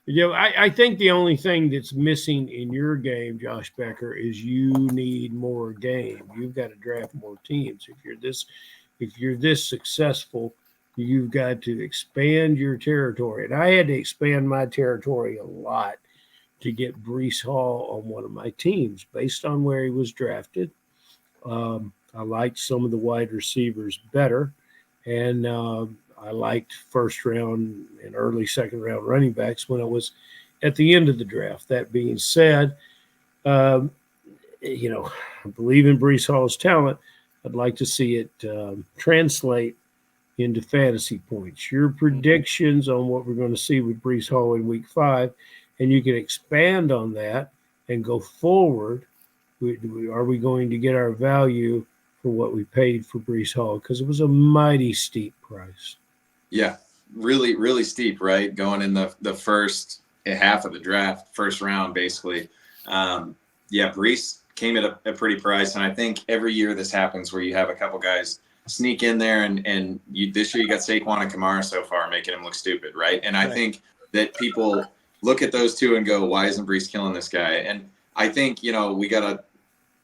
I think the only thing that's missing in your game, Josh Becker, is you need more game. You've got to draft more teams. If you're this successful, you've got to expand your territory. And I had to expand my territory a lot to get Breece Hall on one of my teams based on where he was drafted. I liked some of the wide receivers better, and I liked first round and early second round running backs when it was at the end of the draft. That being said, I believe in Breece Hall's talent. I'd like to see it translate into fantasy points. Your predictions on what we're going to see with Breece Hall in week 5, and you can expand on that and go forward. Are we going to get our value for what we paid for Breece Hall? Because it was a mighty steep price. Yeah, really, really steep, right? Going in the first half of the draft, first round, basically. Breece came at a pretty price, and I think every year this happens where you have a couple guys sneak in there, and this year you got Saquon and Kamara so far making him look stupid, right? And I think that people look at those two and go, why isn't Breece killing this guy? And I think, we got to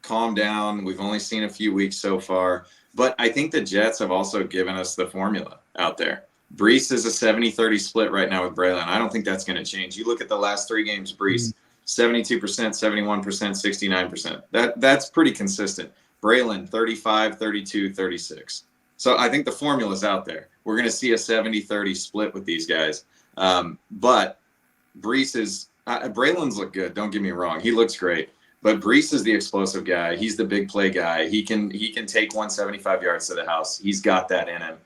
calm down. We've only seen a few weeks so far, but I think the Jets have also given us the formula out there. Breece is a 70-30 split right now with Braylon. I don't think that's going to change. You look at the last 3 games, Breece, 72%, 71%, 69%. That's pretty consistent. Braylon, 35, 32, 36. So I think the formula's out there. We're going to see a 70-30 split with these guys. But Breece is Braylon's look good. Don't get me wrong. He looks great. But Breece is the explosive guy. He's the big play guy. He can take 175 yards to the house. He's got that in him.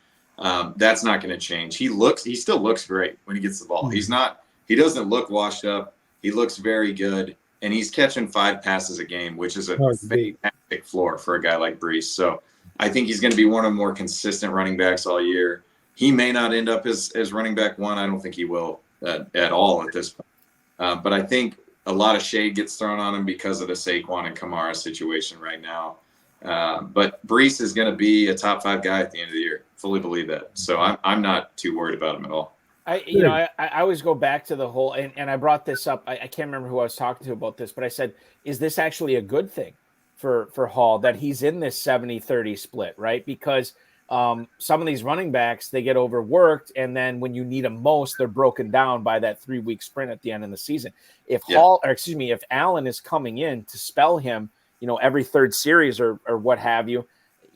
That's not going to change. He still looks great when he gets the ball. He doesn't look washed up. He looks very good. And he's catching 5 passes a game, which is a fantastic floor for a guy like Breece. So I think he's going to be one of the more consistent running backs all year. He may not end up as running back 1. I don't think he will at all at this point. But I think a lot of shade gets thrown on him because of the Saquon and Kamara situation right now. But Brees is going to be a top 5 guy at the end of the year. Fully believe that. So I'm not too worried about him at all. I always go back to the whole, and I brought this up. I can't remember who I was talking to about this, but I said, is this actually a good thing for Hall that he's in this 70-30 split, right? Because some of these running backs, they get overworked, and then when you need them most, they're broken down by that 3-week sprint at the end of the season. If if Allen is coming in to spell him, every third series or what have you,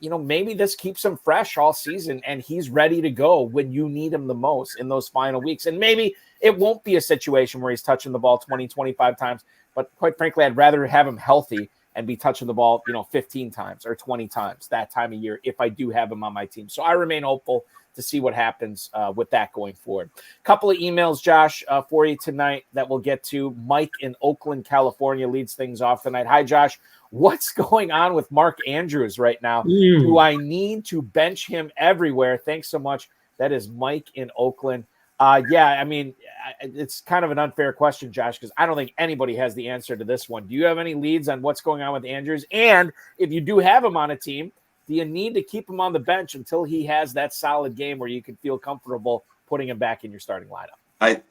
maybe this keeps him fresh all season and he's ready to go when you need him the most in those final weeks. And maybe it won't be a situation where he's touching the ball 20, 25 times, but quite frankly, I'd rather have him healthy and be touching the ball, 15 times or 20 times that time of year if I do have him on my team. So I remain hopeful to see what happens with that going forward. A couple of emails, Josh, for you tonight that we'll get to. Mike in Oakland, California leads things off tonight. Hi, Josh. What's going on with Mark Andrews right now? Do I need to bench him everywhere? Thanks so much. That is Mike in Oakland. It's kind of an unfair question, Josh, because I don't think anybody has the answer to this one. Do you have any leads on what's going on with Andrews? And if you do have him on a team, do you need to keep him on the bench until he has that solid game where you can feel comfortable putting him back in your starting lineup?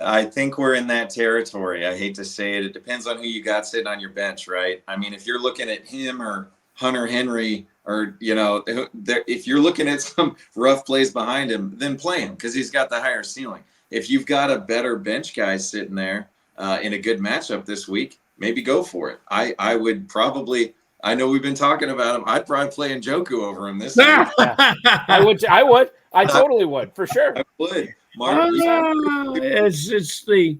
I think we're in that territory. I hate to say it. It depends on who you got sitting on your bench, right? I mean, if you're looking at him or Hunter Henry or, if you're looking at some rough plays behind him, then play him because he's got the higher ceiling. If you've got a better bench guy sitting there in a good matchup this week, maybe go for it. I would probably – I know we've been talking about him. I'd probably play Njoku over him this week. I would. I totally would, for sure. I would. It's the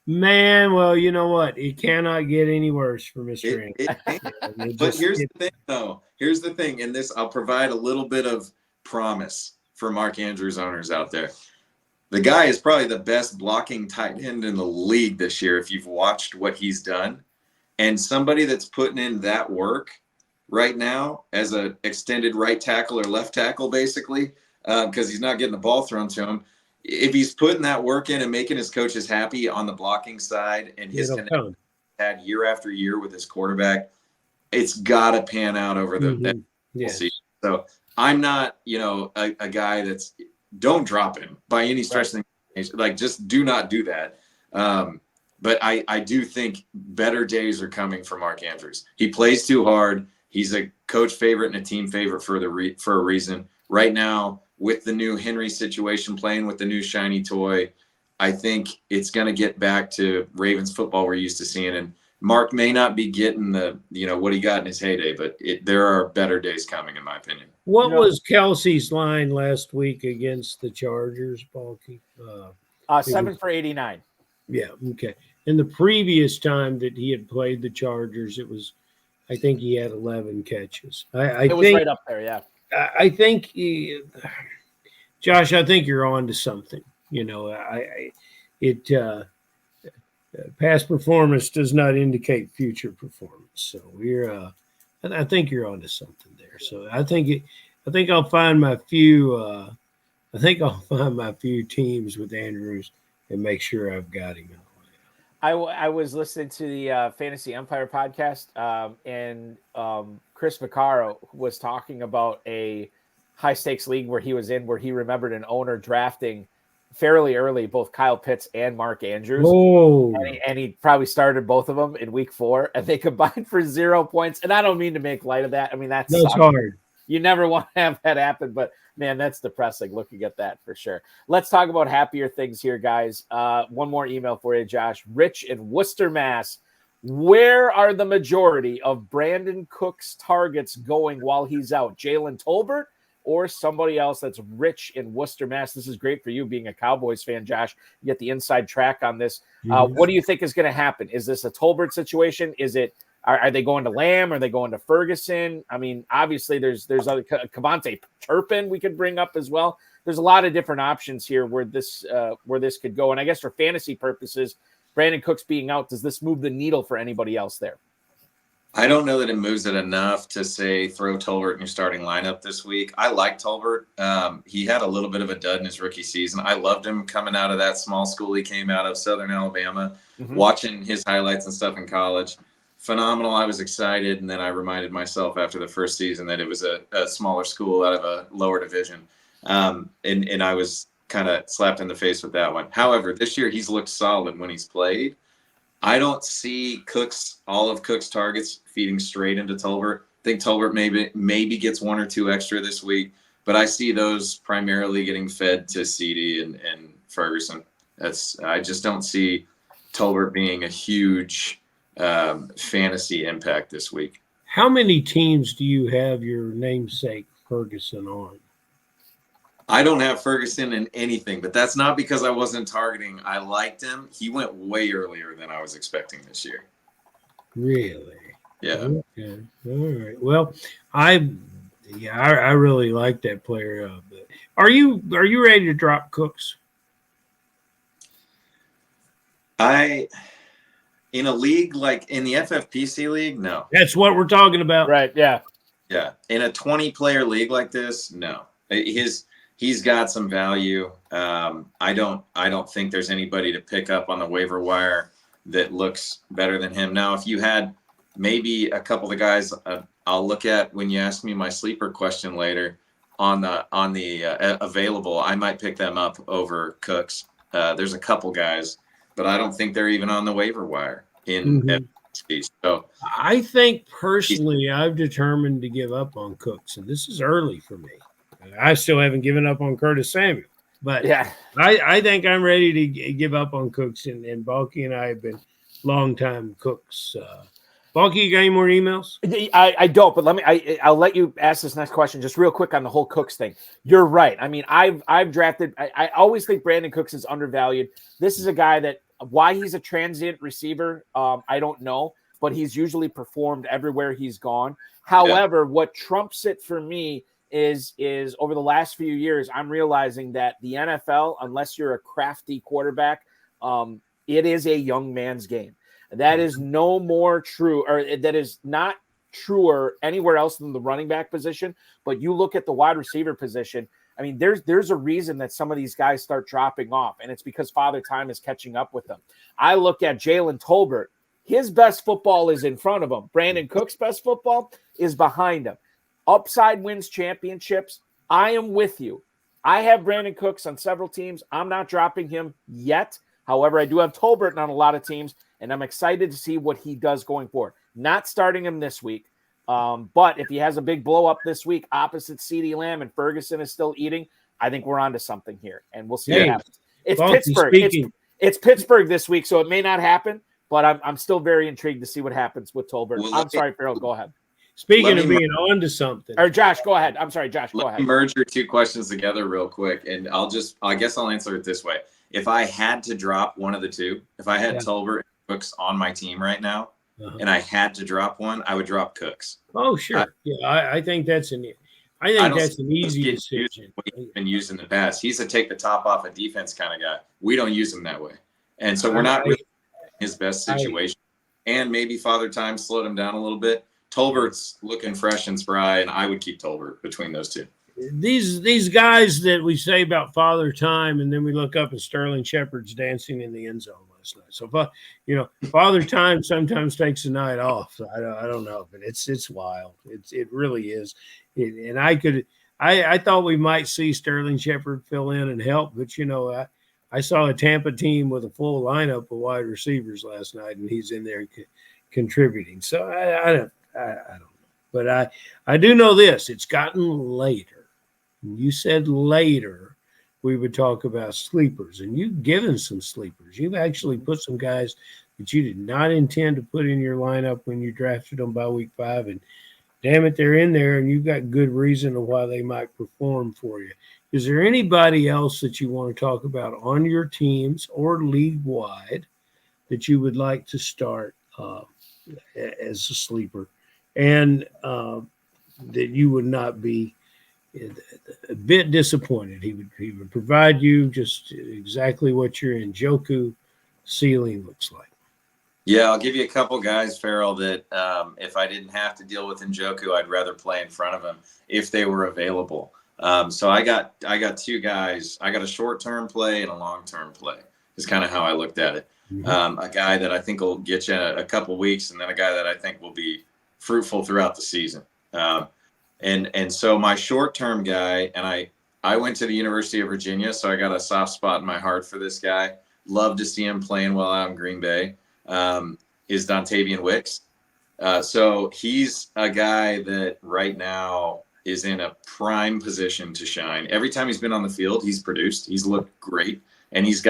man. Well, you know what? It cannot get any worse for Mr. But here's the thing, though. Here's the thing. In this, I'll provide a little bit of promise for Mark Andrews owners out there. The guy is probably the best blocking tight end in the league this year if you've watched what he's done. And somebody that's putting in that work right now as an extended right tackle or left tackle, basically, because he's not getting the ball thrown to him. If he's putting that work in and making his coaches happy on the blocking side and his connection had year after year with his quarterback, it's got to pan out over the season. So I'm not, a guy that's don't drop him by any stretch of the imagination. Like, just do not do that. But I do think better days are coming for Mark Andrews. He plays too hard. He's a coach favorite and a team favorite for a reason. Right now, with the new Henry situation, playing with the new shiny toy, I think it's going to get back to Ravens football we're used to seeing. And Mark may not be getting the what he got in his heyday, but there are better days coming, in my opinion. What was Kelsey's line last week against the Chargers, Balky? 7 for 89. Yeah, okay. And the previous time that he had played the Chargers, I think he had 11 catches. It was right up there, yeah. I think, Josh, I think you're on to something. Past performance does not indicate future performance. So I think you're on to something there. So I think I'll find my few. I think I'll find my few teams with Andrews and make sure I've got him. I was listening to the Fantasy Empire podcast, and Chris Vaccaro was talking about a high-stakes league where he was in, where he remembered an owner drafting fairly early both Kyle Pitts and Mark Andrews. Oh. And he probably started both of them in week 4, and they combined for 0 points. And I don't mean to make light of that. I mean, that's hard. You never want to have that happen, but man, that's depressing looking at that for sure. Let's talk about happier things here, guys. One more email for you, Josh. Rich in Worcester, Mass. Where are the majority of Brandon Cook's targets going while he's out? Jalen Tolbert or somebody else? That's Rich in Worcester, Mass. This is great for you being a Cowboys fan, Josh. You get the inside track on this. What do you think is going to happen? Is this a Tolbert situation? Is it? Are they going to Lamb? Are they going to Ferguson? I mean, obviously there's other Kavontae Turpin we could bring up as well. There's a lot of different options here where this could go. And I guess for fantasy purposes, Brandon Cooks being out, does this move the needle for anybody else there? I don't know that it moves it enough to say throw Tolbert in your starting lineup this week. I like Tolbert. He had a little bit of a dud in his rookie season. I loved him coming out of that small school he came out of, Southern Alabama, watching his highlights and stuff in college. Phenomenal. I was excited, and then I reminded myself after the first season that it was a smaller school out of a lower division. And I was kind of slapped in the face with that one. However, this year he's looked solid when he's played. I don't see all of Cook's targets feeding straight into Tolbert. I think Tolbert maybe gets one or two extra this week, but I see those primarily getting fed to CD and Ferguson. I just don't see Tolbert being a huge fantasy impact this week. How many teams do you have your namesake Ferguson on? I don't have Ferguson in anything, but that's not because I wasn't targeting. I liked him. He went way earlier than I was expecting this year. Really? Yeah. Okay. All right. Well, I really like that player. But are you ready to drop Cooks? In a league like in the FFPC league, no. That's what we're talking about. Right. Yeah. Yeah. In a 20-player league like this, no. He's got some value. I don't think there's anybody to pick up on the waiver wire that looks better than him. Now, if you had maybe a couple of the guys I'll look at when you ask me my sleeper question later on the available, I might pick them up over Cooks. There's a couple guys, but I don't think they're even on the waiver wire in FFPC. So I think personally, I've determined to give up on Cooks, and this is early for me. I still haven't given up on Curtis Samuel, but yeah, I think I'm ready to give up on Cooks, and Balky and I have been long-time Cooks. Balky, you got any more emails? I don't, but I'll let you ask this next question just real quick on the whole Cooks thing. You're right. I mean, I've drafted. I always think Brandon Cooks is undervalued. This is a guy that why he's a transient receiver, I don't know, but he's usually performed everywhere he's gone. However, what trumps it for me is over the last few years, I'm realizing that the NFL, unless you're a crafty quarterback, it is a young man's game. That is no more true, or that is not truer anywhere else than the running back position. But you look at the wide receiver position. I mean, there's a reason that some of these guys start dropping off, and it's because Father Time is catching up with them. I look at Jalen Tolbert. His best football is in front of him. Brandon Cook's best football is behind him. Upside wins championships. I am with you. I have Brandon Cooks on several teams. I'm not dropping him yet. However, I do have Tolbert on a lot of teams, and I'm excited to see what he does going forward. Not starting him this week, but if he has a big blow up this week opposite CeeDee Lamb and Ferguson is still eating, I think we're onto something here, and we'll see what happens. It's Pittsburgh. It's Pittsburgh this week, so it may not happen, but I'm still very intrigued to see what happens with Tolbert. I'm sorry, Ferrell, go ahead. Speaking of being on to something. Or Josh, go ahead. I'm sorry, Josh, go ahead. Let me merge your two questions together real quick, and I guess I'll answer it this way. If I had to drop one of the two, if I had Tolbert and Cooks on my team right now, and I had to drop one, I would drop Cooks. Oh, sure. I think that's an easy decision. He's been used in the past. He's a take the top off a defense kind of guy. We don't use him that way. And so we're not really in his best situation. And maybe Father Time slowed him down a little bit. Tolbert's looking fresh and spry, and I would keep Tolbert between those two. These guys that we say about Father Time, and then we look up and Sterling Shepard's dancing in the end zone last night. So, Father Time sometimes takes a night off. I don't know, but it's wild. It really is. And I thought we might see Sterling Shepard fill in and help, but I saw a Tampa team with a full lineup of wide receivers last night, and he's in there contributing. So I don't know, but I do know this: it's gotten later. You said later we would talk about sleepers, and you've given some sleepers. You've actually put some guys that you did not intend to put in your lineup when you drafted them by week 5, and damn it, they're in there, and you've got good reason of why they might perform for you. Is there anybody else that you want to talk about on your teams or league-wide that you would like to start as a sleeper, and that you would not be a bit disappointed? He would provide you just exactly what your Njoku ceiling looks like. Yeah, I'll give you a couple guys, Ferrell, that if I didn't have to deal with Njoku, I'd rather play in front of him if they were available. So I got two guys. I got a short-term play and a long-term play is kind of how I looked at it. A guy that I think will get you a couple weeks, and then a guy that I think will be fruitful throughout the season. And so my short-term guy, and I went to the University of Virginia, so I got a soft spot in my heart for this guy. Love to see him playing well out in Green Bay. Is Dontavian Wicks. So he's a guy that right now is in a prime position to shine. Every time he's been on the field, he's produced. He's looked great, and he's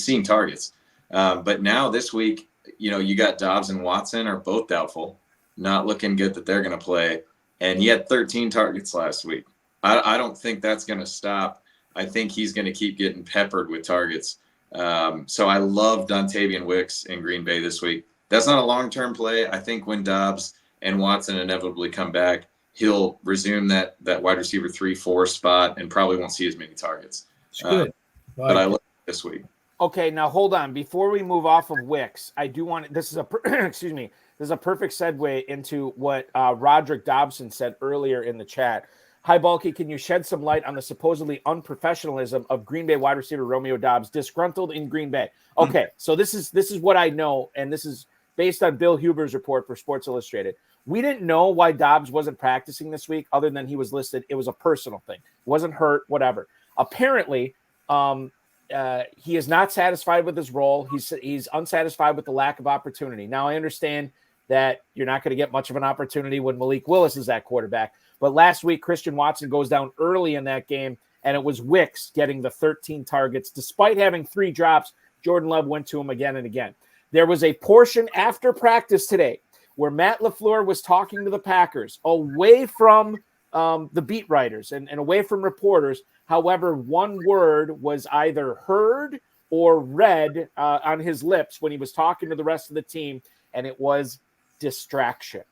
seen targets. But now this week, you got Dobbs and Watson are both doubtful, not looking good that they're going to play. And he had 13 targets last week. I don't think that's going to stop. I think he's going to keep getting peppered with targets. So I love Dontavian Wicks in Green Bay this week. That's not a long-term play. I think when Dobbs and Watson inevitably come back, he'll resume that wide receiver 3-4 spot and probably won't see as many targets. It's good. But I love this week. Okay, now hold on. Before we move off of Wicks, I do want this is a excuse me. This is a perfect segue into what Roderick Dobson said earlier in the chat. Hi, Balky, can you shed some light on the supposedly unprofessionalism of Green Bay wide receiver Romeo Dobbs, disgruntled in Green Bay? Okay, so this is what I know, and this is based on Bill Huber's report for Sports Illustrated. We didn't know why Dobbs wasn't practicing this week other than he was listed. It was a personal thing. Wasn't hurt, whatever. Apparently, he is not satisfied with his role. He's unsatisfied with the lack of opportunity. Now, I understand that you're not going to get much of an opportunity when Malik Willis is at quarterback. But last week, Christian Watson goes down early in that game, and it was Wicks getting the 13 targets. Despite having 3 drops, Jordan Love went to him again and again. There was a portion after practice today where Matt LaFleur was talking to the Packers away from the beat writers and away from reporters. However, one word was either heard or read on his lips when he was talking to the rest of the team, and it was distraction.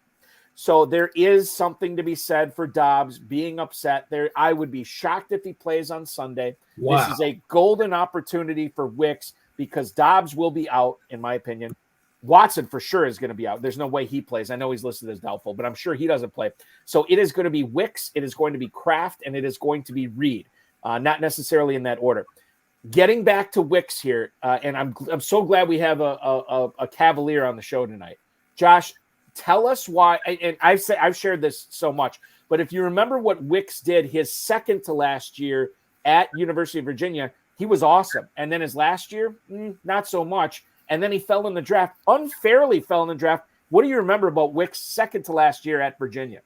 So there is something to be said for Dobbs being upset there. I would be shocked if he plays on Sunday. Wow. This is a golden opportunity for Wicks because Dobbs will be out, in my opinion. Watson for sure is going to be out. There's no way he plays. I know he's listed as doubtful, but I'm sure he doesn't play. So it is going to be Wicks, it is going to be Kraft, and it is going to be Reed. Not necessarily in that order. Getting back to Wicks here, and I'm so glad we have a Cavalier on the show tonight. Josh, tell us why, and I've shared this so much, but if you remember what Wicks did his second to last year at University of Virginia, he was awesome. And then his last year, not so much. And then he fell in the draft, unfairly fell in the draft. What do you remember about Wicks' second to last year at Virginia?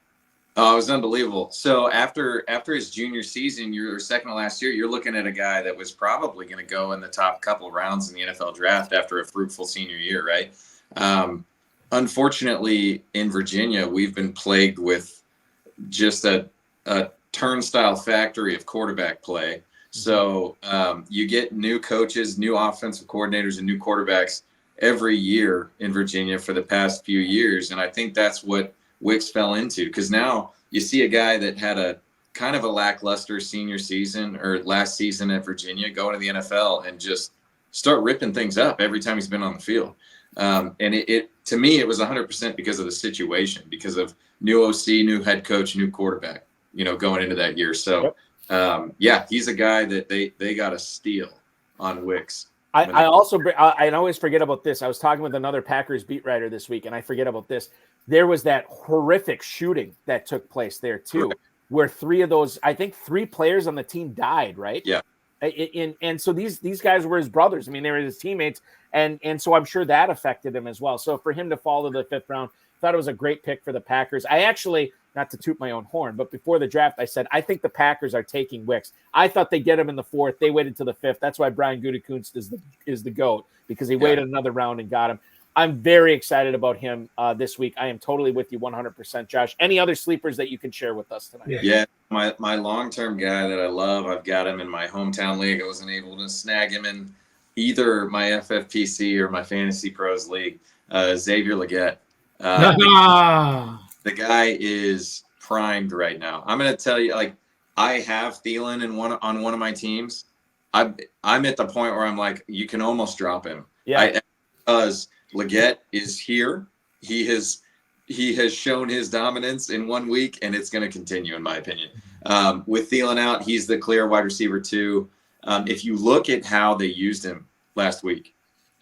Oh, it was unbelievable. So after his junior season, your second to last year, you're looking at a guy that was probably going to go in the top couple of rounds in the NFL draft after a fruitful senior year, right? Unfortunately, in Virginia, we've been plagued with just a turnstile factory of quarterback play. So you get new coaches, new offensive coordinators, and new quarterbacks every year in Virginia for the past few years. And I think that's what Wicks fell into, because now you see a guy that had a kind of a lackluster senior season or last season at Virginia go into the NFL and just start ripping things up every time he's been on the field. And it to me, it was 100% because of the situation, because of new OC, new head coach, new quarterback, going into that year. So, he's a guy that they got to steal on Wicks. I always forget about this. I was talking with another Packers beat writer this week, and I forget about this. There was that horrific shooting that took place there too, where 3 of those, I think 3 players on the team died, right? Yeah. And so these guys were his brothers. I mean, they were his teammates. And so I'm sure that affected him as well. So for him to fall to the 5th round, thought it was a great pick for the Packers. I actually, not to toot my own horn, but before the draft, I said, I think the Packers are taking Wicks. I thought they'd get him in the 4th. They waited to the 5th. That's why Brian Gutekunst is the GOAT, because he waited another round and got him. I'm very excited about him this week. I am totally with you 100%, Josh. Any other sleepers that you can share with us tonight? Yeah, my long-term guy that I love, I've got him in my hometown league. I wasn't able to snag him in either my FFPC or my Fantasy Pros league, Xavier Legette. The guy is primed right now. I'm going to tell you, I have Thielen on one of my teams. I'm at the point where I'm like, you can almost drop him. Yeah. Because Leggett is here. He has shown his dominance in 1 week, and it's going to continue, in my opinion. With Thielen out, he's the clear wide receiver 2. If you look at how they used him last week,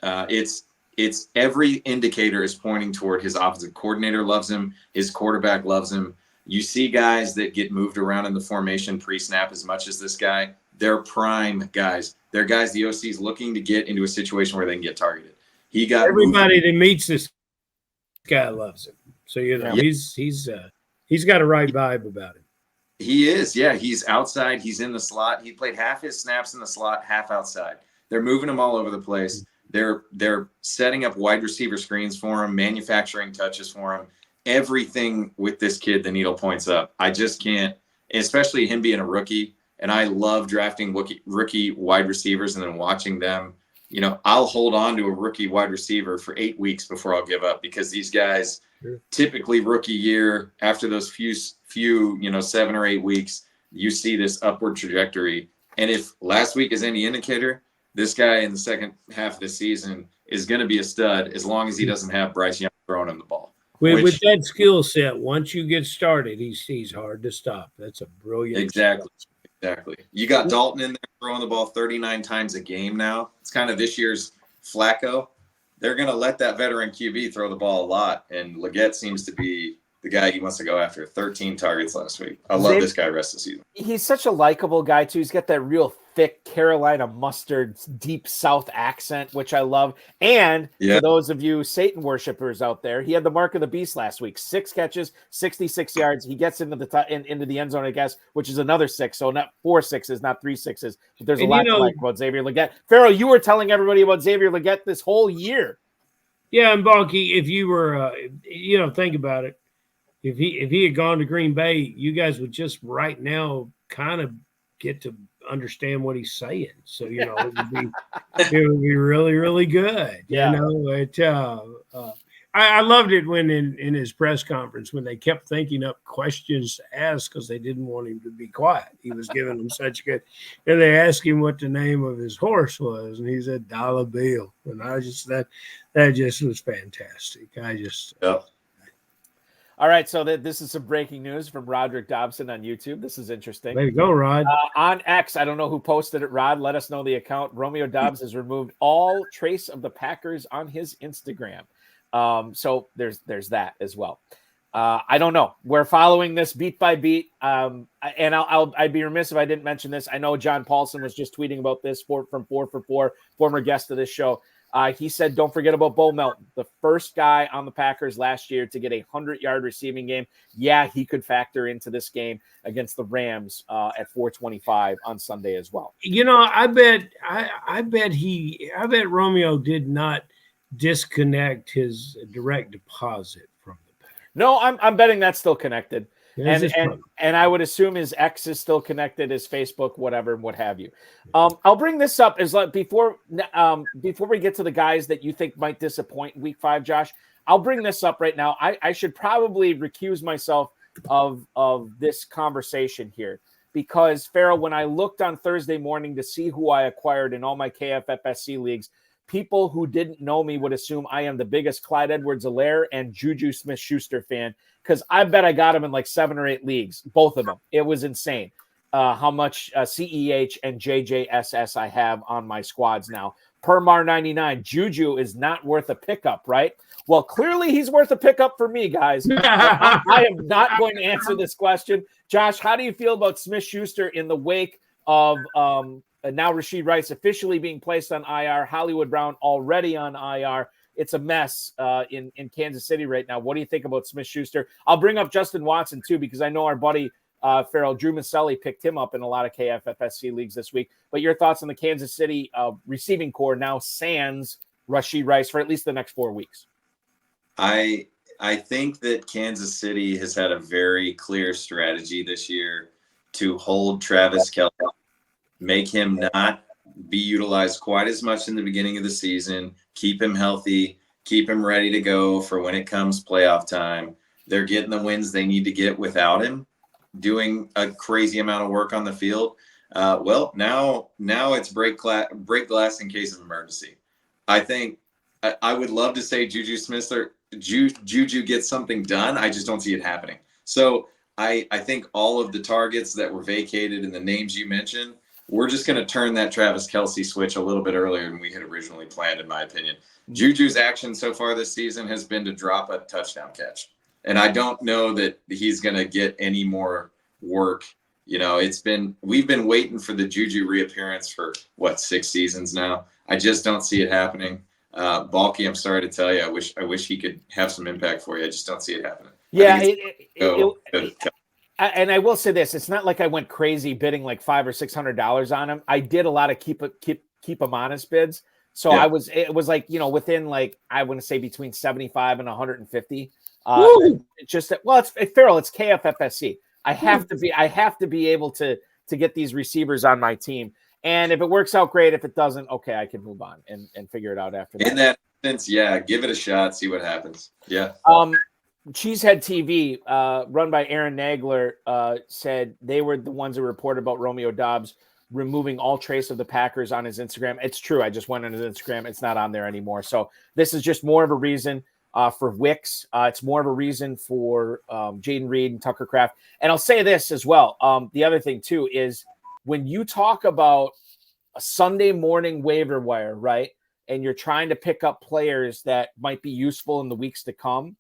it's every indicator is pointing toward his offensive coordinator loves him, his quarterback loves him. You see guys that get moved around in the formation pre-snap as much as this guy. They're prime guys. They're guys the OC is looking to get into a situation where they can get targeted. He got everybody that meets this guy loves him. So he's got a right vibe about him. He is, yeah. He's outside. He's in the slot. He played half his snaps in the slot, half outside. They're moving him all over the place. They're setting up wide receiver screens for him, manufacturing touches for him. Everything with this kid, the needle points up. I just can't, especially him being a rookie. And I love drafting rookie wide receivers and then watching them. You know, I'll hold on to a rookie wide receiver for 8 weeks before I'll give up, because these guys typically rookie year, after those few 7 or 8 weeks, you see this upward trajectory. And if last week is any indicator, this guy in the second half of the season is going to be a stud as long as he doesn't have Bryce Young throwing him the ball. With that skill set, once you get started, he's hard to stop. That's a brilliant. Exactly. You got Dalton in there throwing the ball 39 times a game now. It's kind of this year's Flacco. They're going to let that veteran QB throw the ball a lot, and Leggett seems to be the guy he wants to go after. 13 targets last week. I love this guy rest of the season. He's such a likable guy, too. He's got that real thick Carolina mustard, deep South accent, which I love. And for those of you Satan worshipers out there, he had the mark of the beast last week. 6 catches, 66 yards. He gets into the end zone, I guess, which is another 6. So not 4 6s, not 3 6s. But there's a lot to like about Xavier Leggett. Ferrell, you were telling everybody about Xavier Leggett this whole year. Yeah, and Balky, if you were, think about it. If he had gone to Green Bay, you guys would just right now kind of get to understand what he's saying. So, it would be really, really good. Yeah. I loved it when in his press conference, when they kept thinking up questions to ask because they didn't want him to be quiet. He was giving them such good, and they asked him what the name of his horse was, and he said Dollar Bill. And I just, that just was fantastic. All right, so this is some breaking news from Roderick Dobson on YouTube. This is interesting. There you go, Rod. On X, I don't know who posted it, Rod. Let us know the account. Romeo Dobbs has removed all trace of the Packers on his Instagram. So there's that as well. I don't know. We're following this beat by beat. And I'd be remiss if I didn't mention this. I know John Paulson was just tweeting about this from 4 for 4, former guest of this show. He said, don't forget about Bo Melton, the first guy on the Packers last year to get a 100-yard receiving game. Yeah, he could factor into this game against the Rams at 425 on Sunday as well. I bet Romeo did not disconnect his direct deposit from the Packers. No, I'm betting that's still connected. Yeah, and I would assume his X is still connected, his Facebook, whatever, what have you. I'll bring this up as before we get to the guys that you think might disappoint in Week 5, Josh. I'll bring this up right now. I should probably recuse myself of this conversation here because, Ferrell, when I looked on Thursday morning to see who I acquired in all my KFFSC leagues, people who didn't know me would assume I am the biggest Clyde Edwards-Helaire and Juju Smith-Schuster fan because I bet I got him in like 7 or 8 leagues, both of them. It was insane how much CEH and JJSS I have on my squads now. Per Mar99, Juju is not worth a pickup, right? Well, clearly he's worth a pickup for me, guys. I am not going to answer this question. Josh, how do you feel about Smith-Schuster in the wake of now Rashee Rice officially being placed on IR, Hollywood Brown already on IR? It's a mess in Kansas City right now. What do you think about Smith-Schuster? I'll bring up Justin Watson, too, because I know our buddy Ferrell, Drew Maselli, picked him up in a lot of KFFSC leagues this week. But your thoughts on the Kansas City receiving core now sans Rashee Rice for at least the next 4 weeks? I think that Kansas City has had a very clear strategy this year to hold Travis Kelce, make him not be utilized quite as much in the beginning of the season, keep him healthy, keep him ready to go for when it comes playoff time. They're getting the wins they need to get without him doing a crazy amount of work on the field. Now it's break glass in case of emergency. I think I would love to say Juju gets something done. I just don't see it happening. So I think all of the targets that were vacated and the names you mentioned, we're just going to turn that Travis Kelce switch a little bit earlier than we had originally planned, in my opinion. Juju's action so far this season has been to drop a touchdown catch. And I don't know that he's going to get any more work. You know, we've been waiting for the Juju reappearance for 6 seasons now. I just don't see it happening. Balky, I'm sorry to tell you, I wish he could have some impact for you. I just don't see it happening. Yeah, and I will say this: it's not like I went crazy bidding like $500 or $600 on him. I did a lot of keep him honest bids. So yeah. It was like, you know, within like, I wouldn't say between 75 and 150. Just that, well, it's Ferrell, it's KFFSC. I have to be able to get these receivers on my team. And if it works out, great. If it doesn't, okay, I can move on and figure it out after that. In that sense, yeah, give it a shot, see what happens. Yeah. Cheesehead TV, run by Aaron Nagler, said they were the ones who reported about Romeo Doubs removing all trace of the Packers on his Instagram. It's true. I just went on his Instagram. It's not on there anymore. So this is just more of a reason for Wicks. It's more of a reason for Jaden Reed and Tucker Kraft. And I'll say this as well. The other thing, too, is when you talk about a Sunday morning waiver wire, right, and you're trying to pick up players that might be useful in the weeks to come,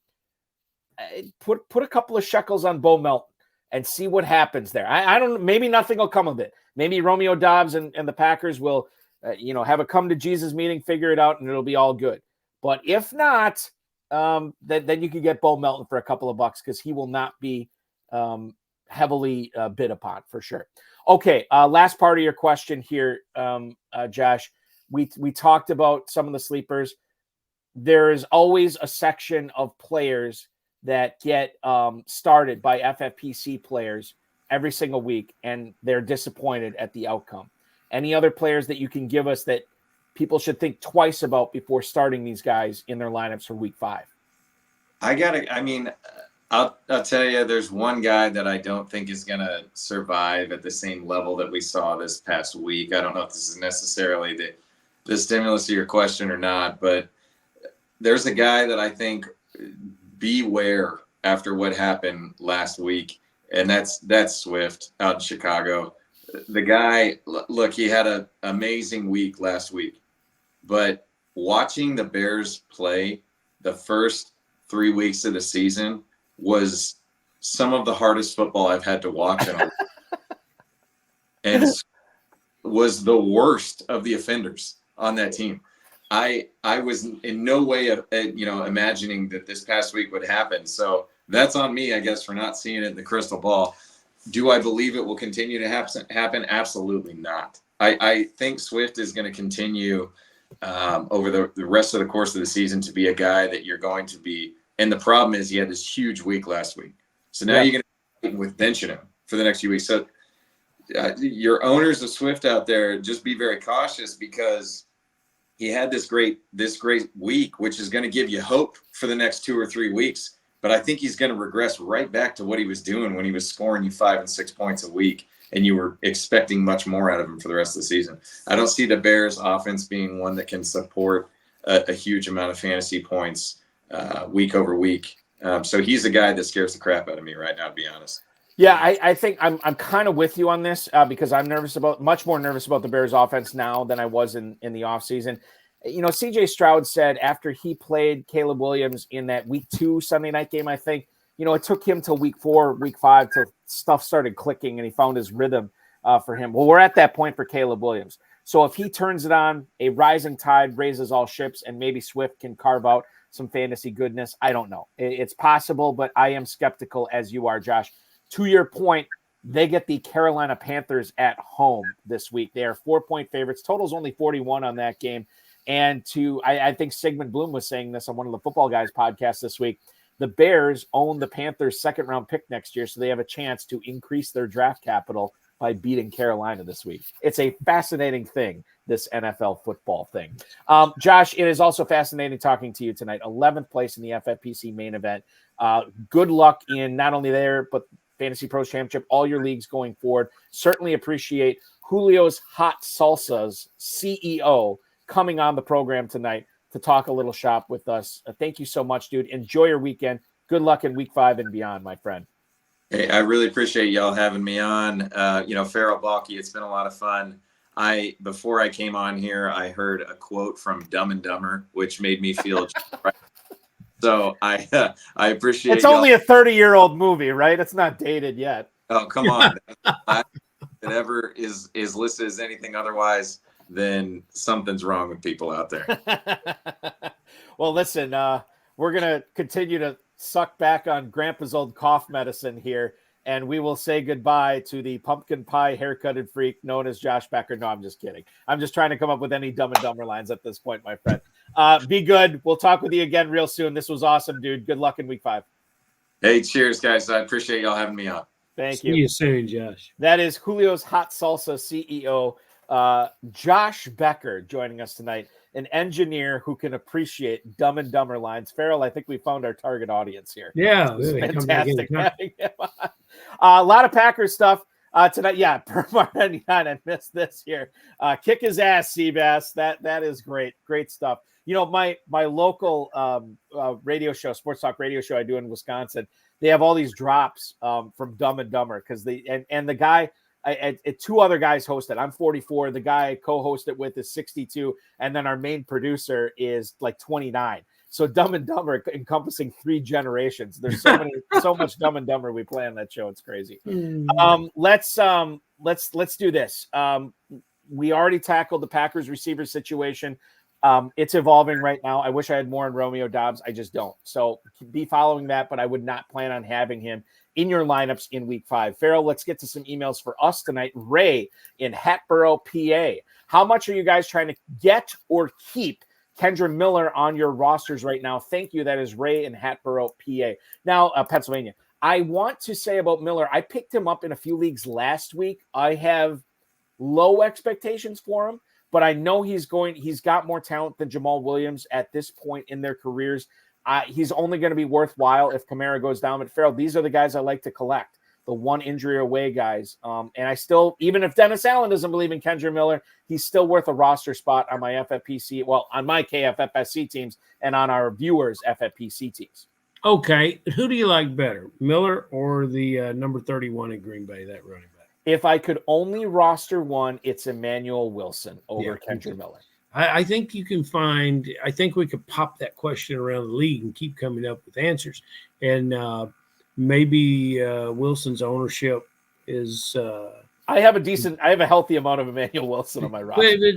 put a couple of shekels on Bo Melton and see what happens there. I don't know. Maybe nothing will come of it. Maybe Romeo Doubs and the Packers will, have a come to Jesus meeting, figure it out, and it'll be all good. But if not, then you could get Bo Melton for a couple of bucks because he will not be heavily bid upon for sure. Okay, last part of your question here, Josh. We talked about some of the sleepers. There is always a section of players that get started by FFPC players every single week, and they're disappointed at the outcome. Any other players that you can give us that people should think twice about before starting these guys in their lineups for week 5? I'll tell you, there's one guy that I don't think is going to survive at the same level that we saw this past week. I don't know if this is necessarily the stimulus of your question or not, but there's a guy that I think beware after what happened last week, and that's Swift out in Chicago. The guy, look, he had an amazing week last week, but watching the Bears play the first 3 weeks of the season was some of the hardest football I've had to watch and was the worst of the offenders on that team. I was in no way imagining that this past week would happen. So that's on me, I guess, for not seeing it in the crystal ball. Do I believe it will continue to happen? Absolutely not. I think Swift is going to continue over the rest of the course of the season to be a guy that you're going to be. And the problem is he had this huge week last week. So now you're going to be with benching him for the next few weeks. So your owners of Swift out there, just be very cautious because he had this great week, which is going to give you hope for the next 2 or 3 weeks. But I think he's going to regress right back to what he was doing when he was scoring you 5 and 6 points a week, and you were expecting much more out of him for the rest of the season. I don't see the Bears offense being one that can support a huge amount of fantasy points week over week. So he's a guy that scares the crap out of me right now, to be honest. Yeah, I think I'm kind of with you on this because I'm much more nervous about the Bears offense now than I was in the offseason. You know, CJ Stroud said after he played Caleb Williams in that week 2 Sunday night game, I think, it took him till week 4, week 5 till stuff started clicking and he found his rhythm for him. Well, we're at that point for Caleb Williams. So if he turns it on, a rising tide raises all ships, and maybe Swift can carve out some fantasy goodness. I don't know. It's possible, but I am skeptical as you are, Josh. To your point, they get the Carolina Panthers at home this week. They are 4-point favorites. Total's only 41 on that game. And I think Sigmund Bloom was saying this on one of the Football Guys podcasts this week. The Bears own the Panthers' second-round pick next year, so they have a chance to increase their draft capital by beating Carolina this week. It's a fascinating thing, this NFL football thing. Josh, it is also fascinating talking to you tonight. 11th place in the FFPC main event. Good luck in not only there, but Fantasy Pros Championship, all your leagues going forward. Certainly appreciate Julio's Hot Salsa's CEO coming on the program tonight to talk a little shop with us. Thank you so much, dude. Enjoy your weekend. Good luck in week 5 and beyond, my friend. Hey, I really appreciate y'all having me on. Ferrell, Balky, it's been a lot of fun. Before I came on here, I heard a quote from Dumb and Dumber, which made me feel right. So I appreciate It's only a 30-year-old movie, right? It's not dated yet. Oh, come on. That ever is listed as anything otherwise, then something's wrong with people out there. Well, listen, we're going to continue to suck back on Grandpa's old cough medicine here, and we will say goodbye to the pumpkin pie haircutted freak known as Josh Becker. No, I'm just kidding. I'm just trying to come up with any Dumb and Dumber lines at this point, my friend. Be good. We'll talk with you again real soon. This was awesome, dude. Good luck in week 5. Hey, cheers, guys. I appreciate y'all having me on. Thank you. See you soon, Josh. That is Julio's Hot Salsa CEO, Josh Becker, joining us tonight, an engineer who can appreciate Dumb and Dumber lines. Ferrell, I think we found our target audience here. Yeah, It's fantastic having him on. A lot of Packers stuff tonight. Yeah, I missed this here. Kick his ass, Seabass. That is great. Great stuff. My local radio show, sports talk radio show I do in Wisconsin, they have all these drops from Dumb and Dumber because the guy, two other guys host it. I'm 44. The guy I co-host it with is 62. And then our main producer is like 29. So Dumb and Dumber encompassing 3 generations. There's so much Dumb and Dumber we play on that show. It's crazy. Let's do this. We already tackled the Packers receiver situation. It's evolving right now. I wish I had more on Romeo Doubs. I just don't. So be following that, but I would not plan on having him in your lineups in week 5. Ferrell, let's get to some emails for us tonight. Ray in Hatboro, PA. How much are you guys trying to get or keep Kendra Miller on your rosters right now? Thank you. That is Ray in Hatboro, PA. Now, Pennsylvania. I want to say about Miller, I picked him up in a few leagues last week. I have low expectations for him, but I know he's got more talent than Jamal Williams at this point in their careers. He's only going to be worthwhile if Kamara goes down. But Ferrell, these are the guys I like to collect, the one injury away guys. And I still, even if Dennis Allen doesn't believe in Kendra Miller, he's still worth a roster spot on my FFPC, on my KFFSC teams and on our viewers' FFPC teams. Okay, who do you like better, Miller or the number 31 in Green Bay, that running back? If I could only roster one, it's Emmanuel Wilson over Kendra Miller. I think you can find – I think we could pop that question around the league and keep coming up with answers. And maybe Wilson's ownership is I have a healthy amount of Emmanuel Wilson on my roster.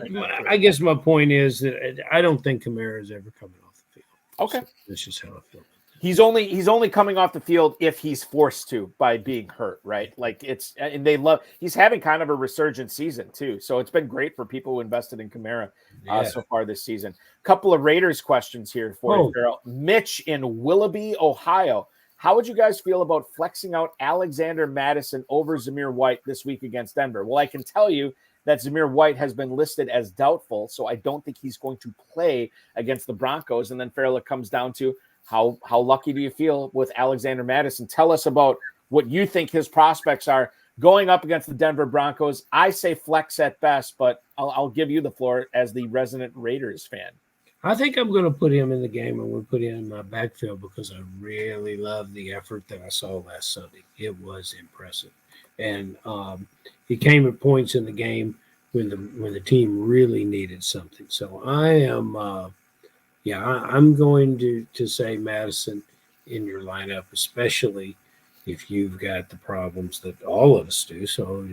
I guess my point is that I don't think Kamara is ever coming off the field. Okay. So that's just how I feel. He's only coming off the field if he's forced to by being hurt, right? Like he's having kind of a resurgent season too. So it's been great for people who invested in Kamara so far this season. Couple of Raiders questions here for you, Ferrell. Mitch in Willoughby, Ohio. How would you guys feel about flexing out Alexander Mattison over Zamir White this week against Denver? Well, I can tell you that Zamir White has been listed as doubtful, so I don't think he's going to play against the Broncos. And then Ferrell, it comes down to how lucky do you feel with Alexander Mattison? Tell us about what you think his prospects are going up against the Denver Broncos. I say flex at best, but I'll give you the floor as the resident Raiders fan. I think I'm going to put him in the game. I'm going to put him in my backfield because I really love the effort that I saw last Sunday. It was impressive. And he came at points in the game when the team really needed something. So I am I'm going to say Madison in your lineup, especially if you've got the problems that all of us do. So,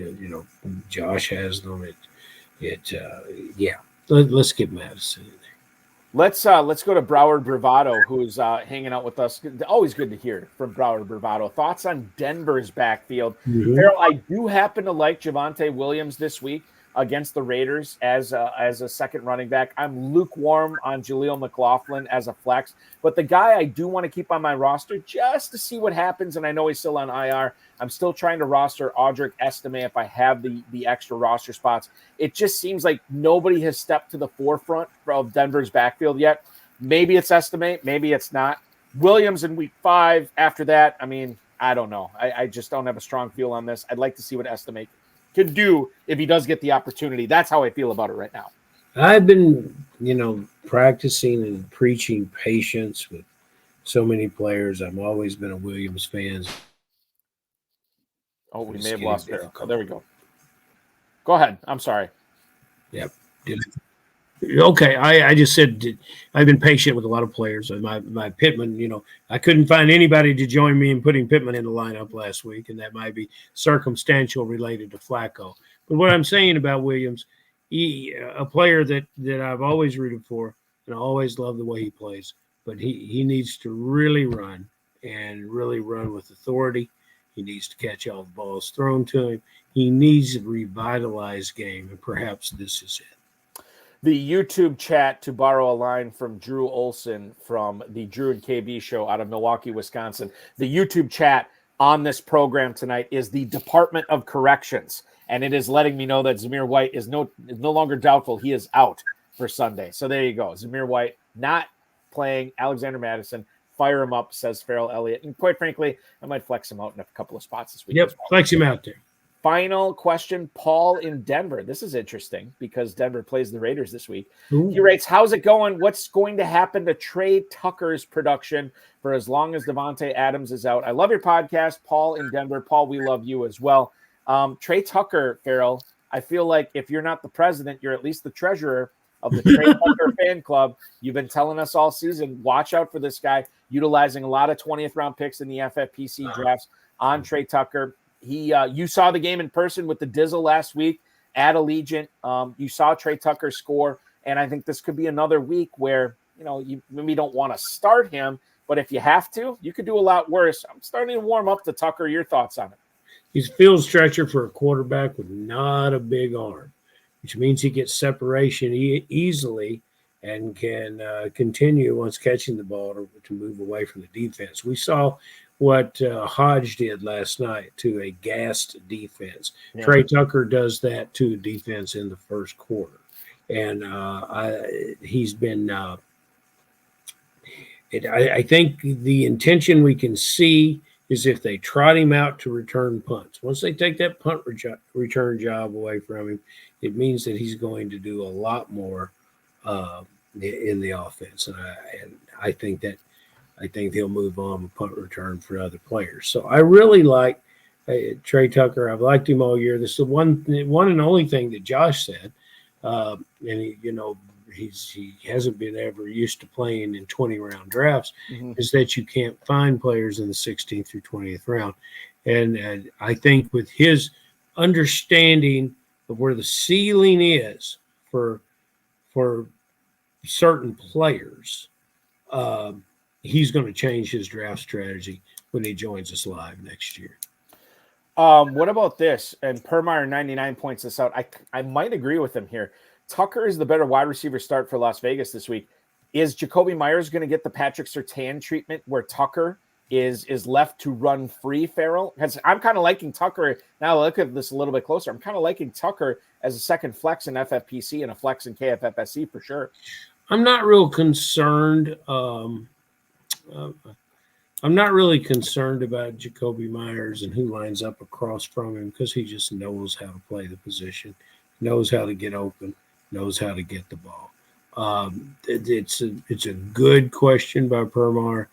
Josh has them. Let's get Madison in there. Let's go to Broward Bravado, who's hanging out with us. Always good to hear from Broward Bravado. Thoughts on Denver's backfield? Ferrell, I do happen to like Javonte Williams this week against the Raiders as a second running back. I'm lukewarm on Jaleel McLaughlin as a flex, but the guy I do want to keep on my roster just to see what happens, and I know he's still on IR. I'm still trying to roster Audric Estime if I have the extra roster spots. It just seems like nobody has stepped to the forefront of Denver's backfield yet. Maybe it's Estime, maybe it's not. Williams in week 5. After that, I mean, I don't know. I just don't have a strong feel on this. I'd like to see what Estime could do if he does get the opportunity. That's how I feel about it right now. I've been, practicing and preaching patience with so many players. I've always been a Williams fan. Oh, we It's may have getting lost Ferrell. Oh, difficult. there we go. Go ahead. I'm sorry. Yep. Okay, I just said I've been patient with a lot of players. My Pittman, I couldn't find anybody to join me in putting Pittman in the lineup last week, and that might be circumstantial related to Flacco. But what I'm saying about Williams, a player that I've always rooted for, and I always love the way he plays, but he needs to really run and really run with authority. He needs to catch all the balls thrown to him. He needs a revitalized game, and perhaps this is it. The YouTube chat, to borrow a line from Drew Olson from the Drew and KB show out of Milwaukee, Wisconsin. The YouTube chat on this program tonight is the Department of Corrections, and it is letting me know that Zamir White is no longer doubtful. He is out for Sunday. So there you go. Zamir White not playing. Alexander Madison, fire him up, says Ferrell Elliott. And quite frankly, I might flex him out in a couple of spots this week. Yep, flex him out there. Final question, Paul in Denver. This is interesting because Denver plays the Raiders this week. Ooh. He writes, how's it going? What's going to happen to Trey Tucker's production for as long as Devontae Adams is out? I love your podcast, Paul in Denver. Paul, we love you as well. Trey Tucker, Ferrell, I feel like if you're not the president, you're at least the treasurer of the Trey Tucker fan club. You've been telling us all season, watch out for this guy, utilizing a lot of 20th round picks in the FFPC drafts on Trey Tucker. You saw the game in person with the Dizzle last week at Allegiant. You saw Trey Tucker score, and I think this could be another week where, you maybe don't want to start him, but if you have to, you could do a lot worse. I'm starting to warm up to Tucker. Your thoughts on it? He's a field stretcher for a quarterback with not a big arm, which means he gets separation easily and can continue once catching the ball to move away from the defense. We saw what Hodge did last night to a gassed defense. Yeah. Trey Tucker does that to a defense in the first quarter. And he's been I think the intention we can see is if they trot him out to return punts. Once they take that punt return job away from him, it means that he's going to do a lot more in the offense. And I think they'll move on with punt return for other players. So I really like Trey Tucker. I've liked him all year. This is the one and only thing that Josh said. And he hasn't been ever used to playing in 20-round drafts, is that you can't find players in the 16th through 20th round. And I think with his understanding of where the ceiling is for certain players, he's going to change his draft strategy when he joins us live next year. What about this? And Permeyer 99 points this out. I might agree with him here. Tucker is the better wide receiver start for Las Vegas this week. Is Jacoby Myers going to get the Patrick Surtain treatment where Tucker is left to run free, Ferrell? Because I'm kind of liking Tucker. Now look at this a little bit closer. I'm kind of liking Tucker as a second flex in FFPC and a flex in KFFSC for sure. I'm not real concerned. I'm not really concerned about Jacoby Myers and who lines up across from him because he just knows how to play the position, knows how to get open, knows how to get the ball. It's a good question by Permar.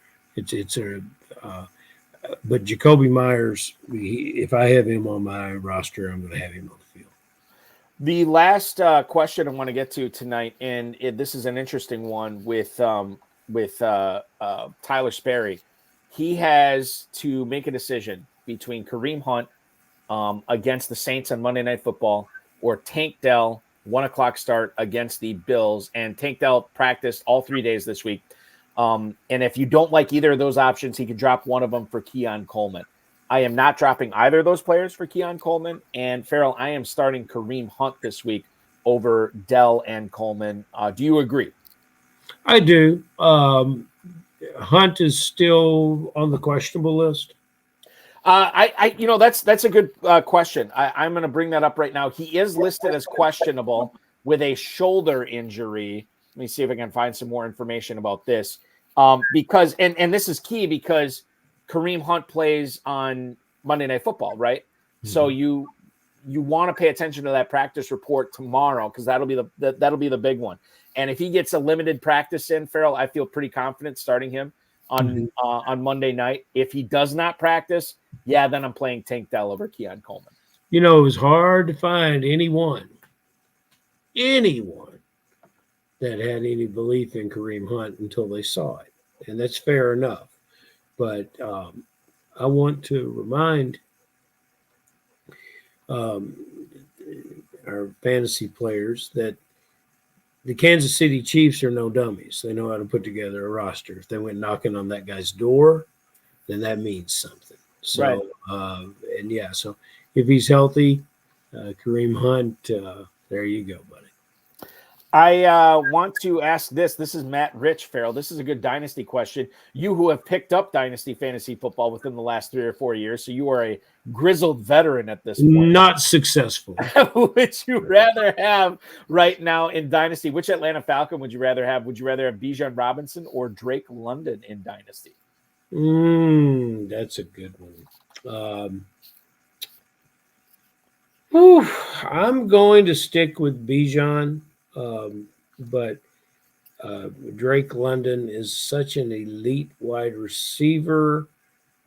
But Jacoby Myers, if I have him on my roster, I'm going to have him on the field. The last question I want to get to tonight, and this is an interesting one with Tyler Sperry. He has to make a decision between Kareem Hunt against the Saints on Monday Night Football or Tank Dell, 1:00 start against the Bills. And Tank Dell practiced all 3 days this week. And if you don't like either of those options, he could drop one of them for Keon Coleman. I am not dropping either of those players for Keon Coleman. And Ferrell, I am starting Kareem Hunt this week over Dell and Coleman. Do you agree? I do. Hunt is still on the questionable list. That's a good question. I'm going to bring that up right now. He is listed as questionable with a shoulder injury. Let me see if I can find some more information about this. Because this is key because Kareem Hunt plays on Monday Night Football, right? Mm-hmm. So you want to pay attention to that practice report tomorrow, because that'll be the big one. And if he gets a limited practice in, Ferrell, I feel pretty confident starting him on Monday night. If he does not practice, then I'm playing Tank Dell over Keon Coleman. It was hard to find anyone that had any belief in Kareem Hunt until they saw it. And that's fair enough. But I want to remind our fantasy players that the Kansas City Chiefs are no dummies. They know how to put together a roster. If they went knocking on that guy's door, then that means something. So, right. So if he's healthy, Kareem Hunt, there you go, buddy. I want to ask this. This is Matt Rich, Ferrell. This is a good dynasty question. You who have picked up dynasty fantasy football within the last 3 or 4 years, so you are a grizzled veteran at this point. Not successful. Would you rather have right now in dynasty? Which Atlanta Falcon would you rather have? Would you rather have Bijan Robinson or Drake London in dynasty? That's a good one. I'm going to stick with Bijan. But Drake London is such an elite wide receiver.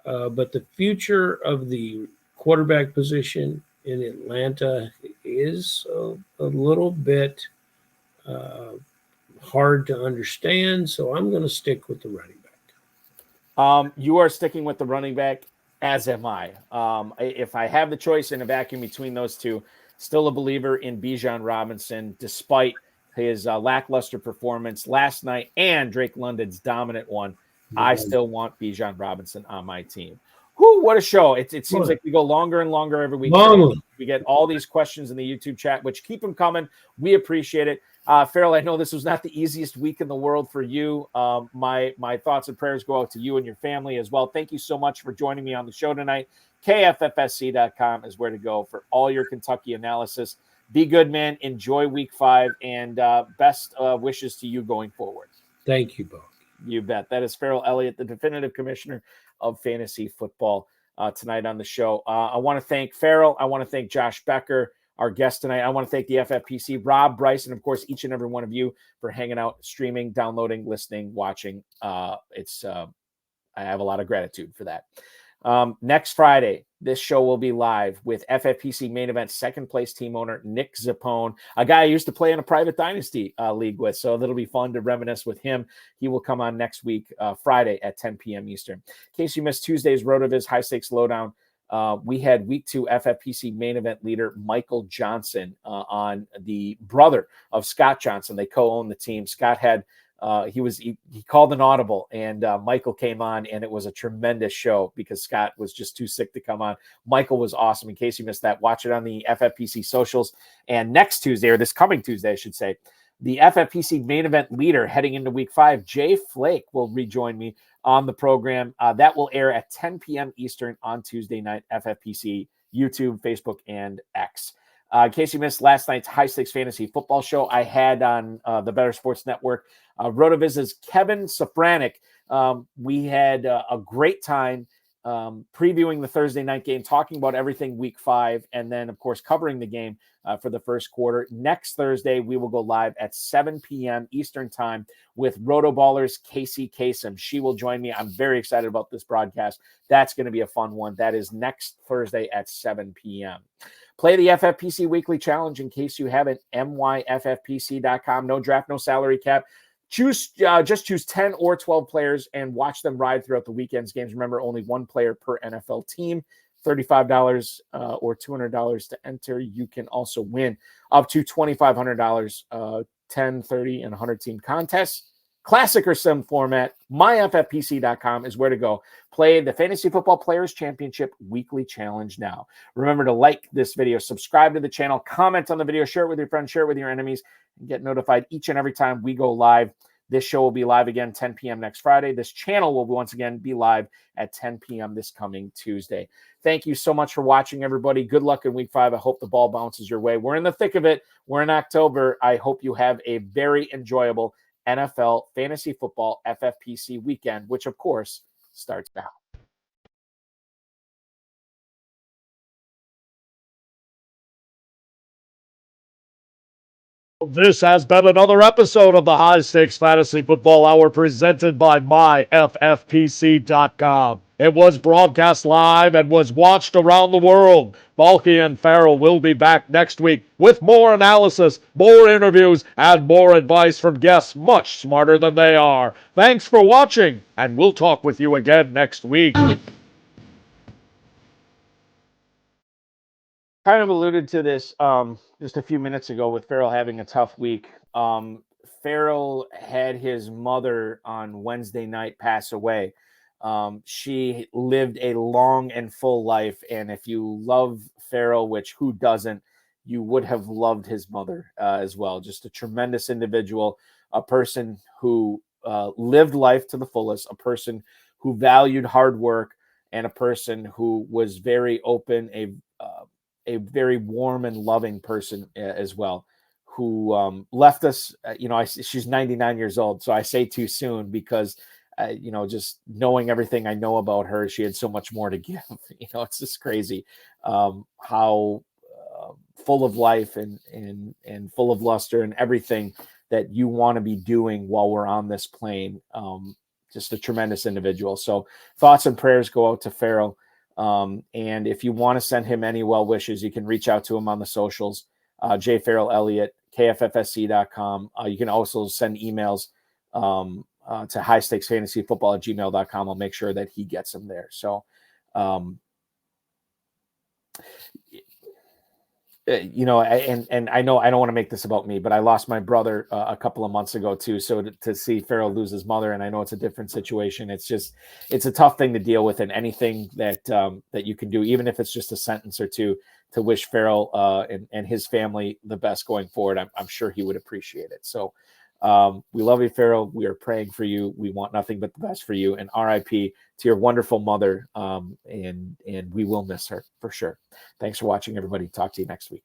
But the future of the quarterback position in Atlanta is a little bit hard to understand. So I'm going to stick with the running back. You are sticking with the running back, as am I. If I have the choice in a vacuum between those two, still a believer in Bijan Robinson, despite his lackluster performance last night and Drake London's dominant one. I still want Bijan Robinson on my team. Whew, what a show. It seems like we go longer and longer every week. We get all these questions in the YouTube chat, which keep them coming. We appreciate it. Ferrell, I know this was not the easiest week in the world for you. My thoughts and prayers go out to you and your family as well. Thank you so much for joining me on the show tonight. KFFSC.com is where to go for all your Kentucky analysis. Be good, man. Enjoy week 5, and best wishes to you going forward. Thank you, Bo. You bet. That is Ferrell Elliott, the definitive commissioner of fantasy football, tonight on the show. I want to thank Ferrell. I want to thank Josh Becker, our guest tonight. I want to thank the FFPC, Rob, Bryce, and of course, each and every one of you for hanging out, streaming, downloading, listening, watching. I have a lot of gratitude for that. Next Friday, this show will be live with FFPC Main Event second place team owner Nick Zappone, a guy I used to play in a private dynasty league with. So that'll be fun to reminisce with him. He will come on next week, Friday at 10 p.m. Eastern. In case you missed Tuesday's RotoViz High Stakes Lowdown, we had week 2 FFPC Main Event leader Michael Johnson on, the brother of Scott Johnson. They co-own the team. Scott had he called an audible, and Michael came on, and it was a tremendous show because Scott was just too sick to come on. Michael was awesome. In case you missed that, watch it on the FFPC socials. And next Tuesday, or this coming Tuesday, I should say, the FFPC Main Event leader heading into week 5, Jay Flake, will rejoin me on the program. That will air at 10 p.m. Eastern on Tuesday night, FFPC, YouTube, Facebook, and X. In case you missed last night's High Stakes Fantasy Football show, I had on the Better Sports Network, RotoViz's Kevin Safranek. We had a great time previewing the Thursday night game, talking about everything week 5, and then, of course, covering the game for the first quarter. Next Thursday, we will go live at 7 p.m. Eastern time with Rotoballer's Casey Kasem. She will join me. I'm very excited about this broadcast. That's going to be a fun one. That is next Thursday at 7 p.m. Play the FFPC Weekly Challenge in case you haven't, myffpc.com. No draft, no salary cap. Just choose 10 or 12 players and watch them ride throughout the weekend's games. Remember, only one player per NFL team. $35 or $200 to enter. You can also win up to $2,500, 10, 30, and 100 team contests. Classic or sim format, myffpc.com is where to go. Play the Fantasy Football Players Championship Weekly Challenge now. Remember to like this video, subscribe to the channel, comment on the video, share it with your friends, share it with your enemies, and get notified each and every time we go live. This show will be live again 10 p.m. next Friday. This channel will once again be live at 10 p.m. this coming Tuesday. Thank you so much for watching, everybody. Good luck in week 5. I hope the ball bounces your way. We're in the thick of it. We're in October. I hope you have a very enjoyable NFL Fantasy Football FFPC weekend, which, of course, starts now. This has been another episode of the High Stakes Fantasy Football Hour presented by myffpc.com. It was broadcast live and was watched around the world. Balky and Ferrell will be back next week with more analysis, more interviews, and more advice from guests much smarter than they are. Thanks for watching, and we'll talk with you again next week. Kind of alluded to this just a few minutes ago with Ferrell having a tough week. Ferrell had his mother on Wednesday night pass away. She lived a long and full life, and if you love Ferrell, which who doesn't, you would have loved his mother as well. Just a tremendous individual, a person who lived life to the fullest, a person who valued hard work, and a person who was very open, a very warm and loving person as well, who left us. She's 99 years old, so I say too soon because, just knowing everything I know about her, she had so much more to give. It's just crazy how full of life and full of luster and everything that you want to be doing while we're on this plane. Just a tremendous individual. So thoughts and prayers go out to Ferrell. And if you want to send him any well wishes, you can reach out to him on the socials, jferrellelliott, kffsc.com. You can also send emails to highstakesfantasyfootball@gmail.com. I'll make sure that he gets them there. So, and I know I don't want to make this about me, but I lost my brother a couple of months ago too. So to see Ferrell lose his mother, and I know it's a different situation. It's a tough thing to deal with, and anything that you can do, even if it's just a sentence or two, to wish Ferrell and his family the best going forward. I'm sure he would appreciate it. So we love you, Ferrell. We are praying for you. We want nothing but the best for you, and RIP to your wonderful mother. And we will miss her for sure. Thanks for watching, everybody. Talk to you next week.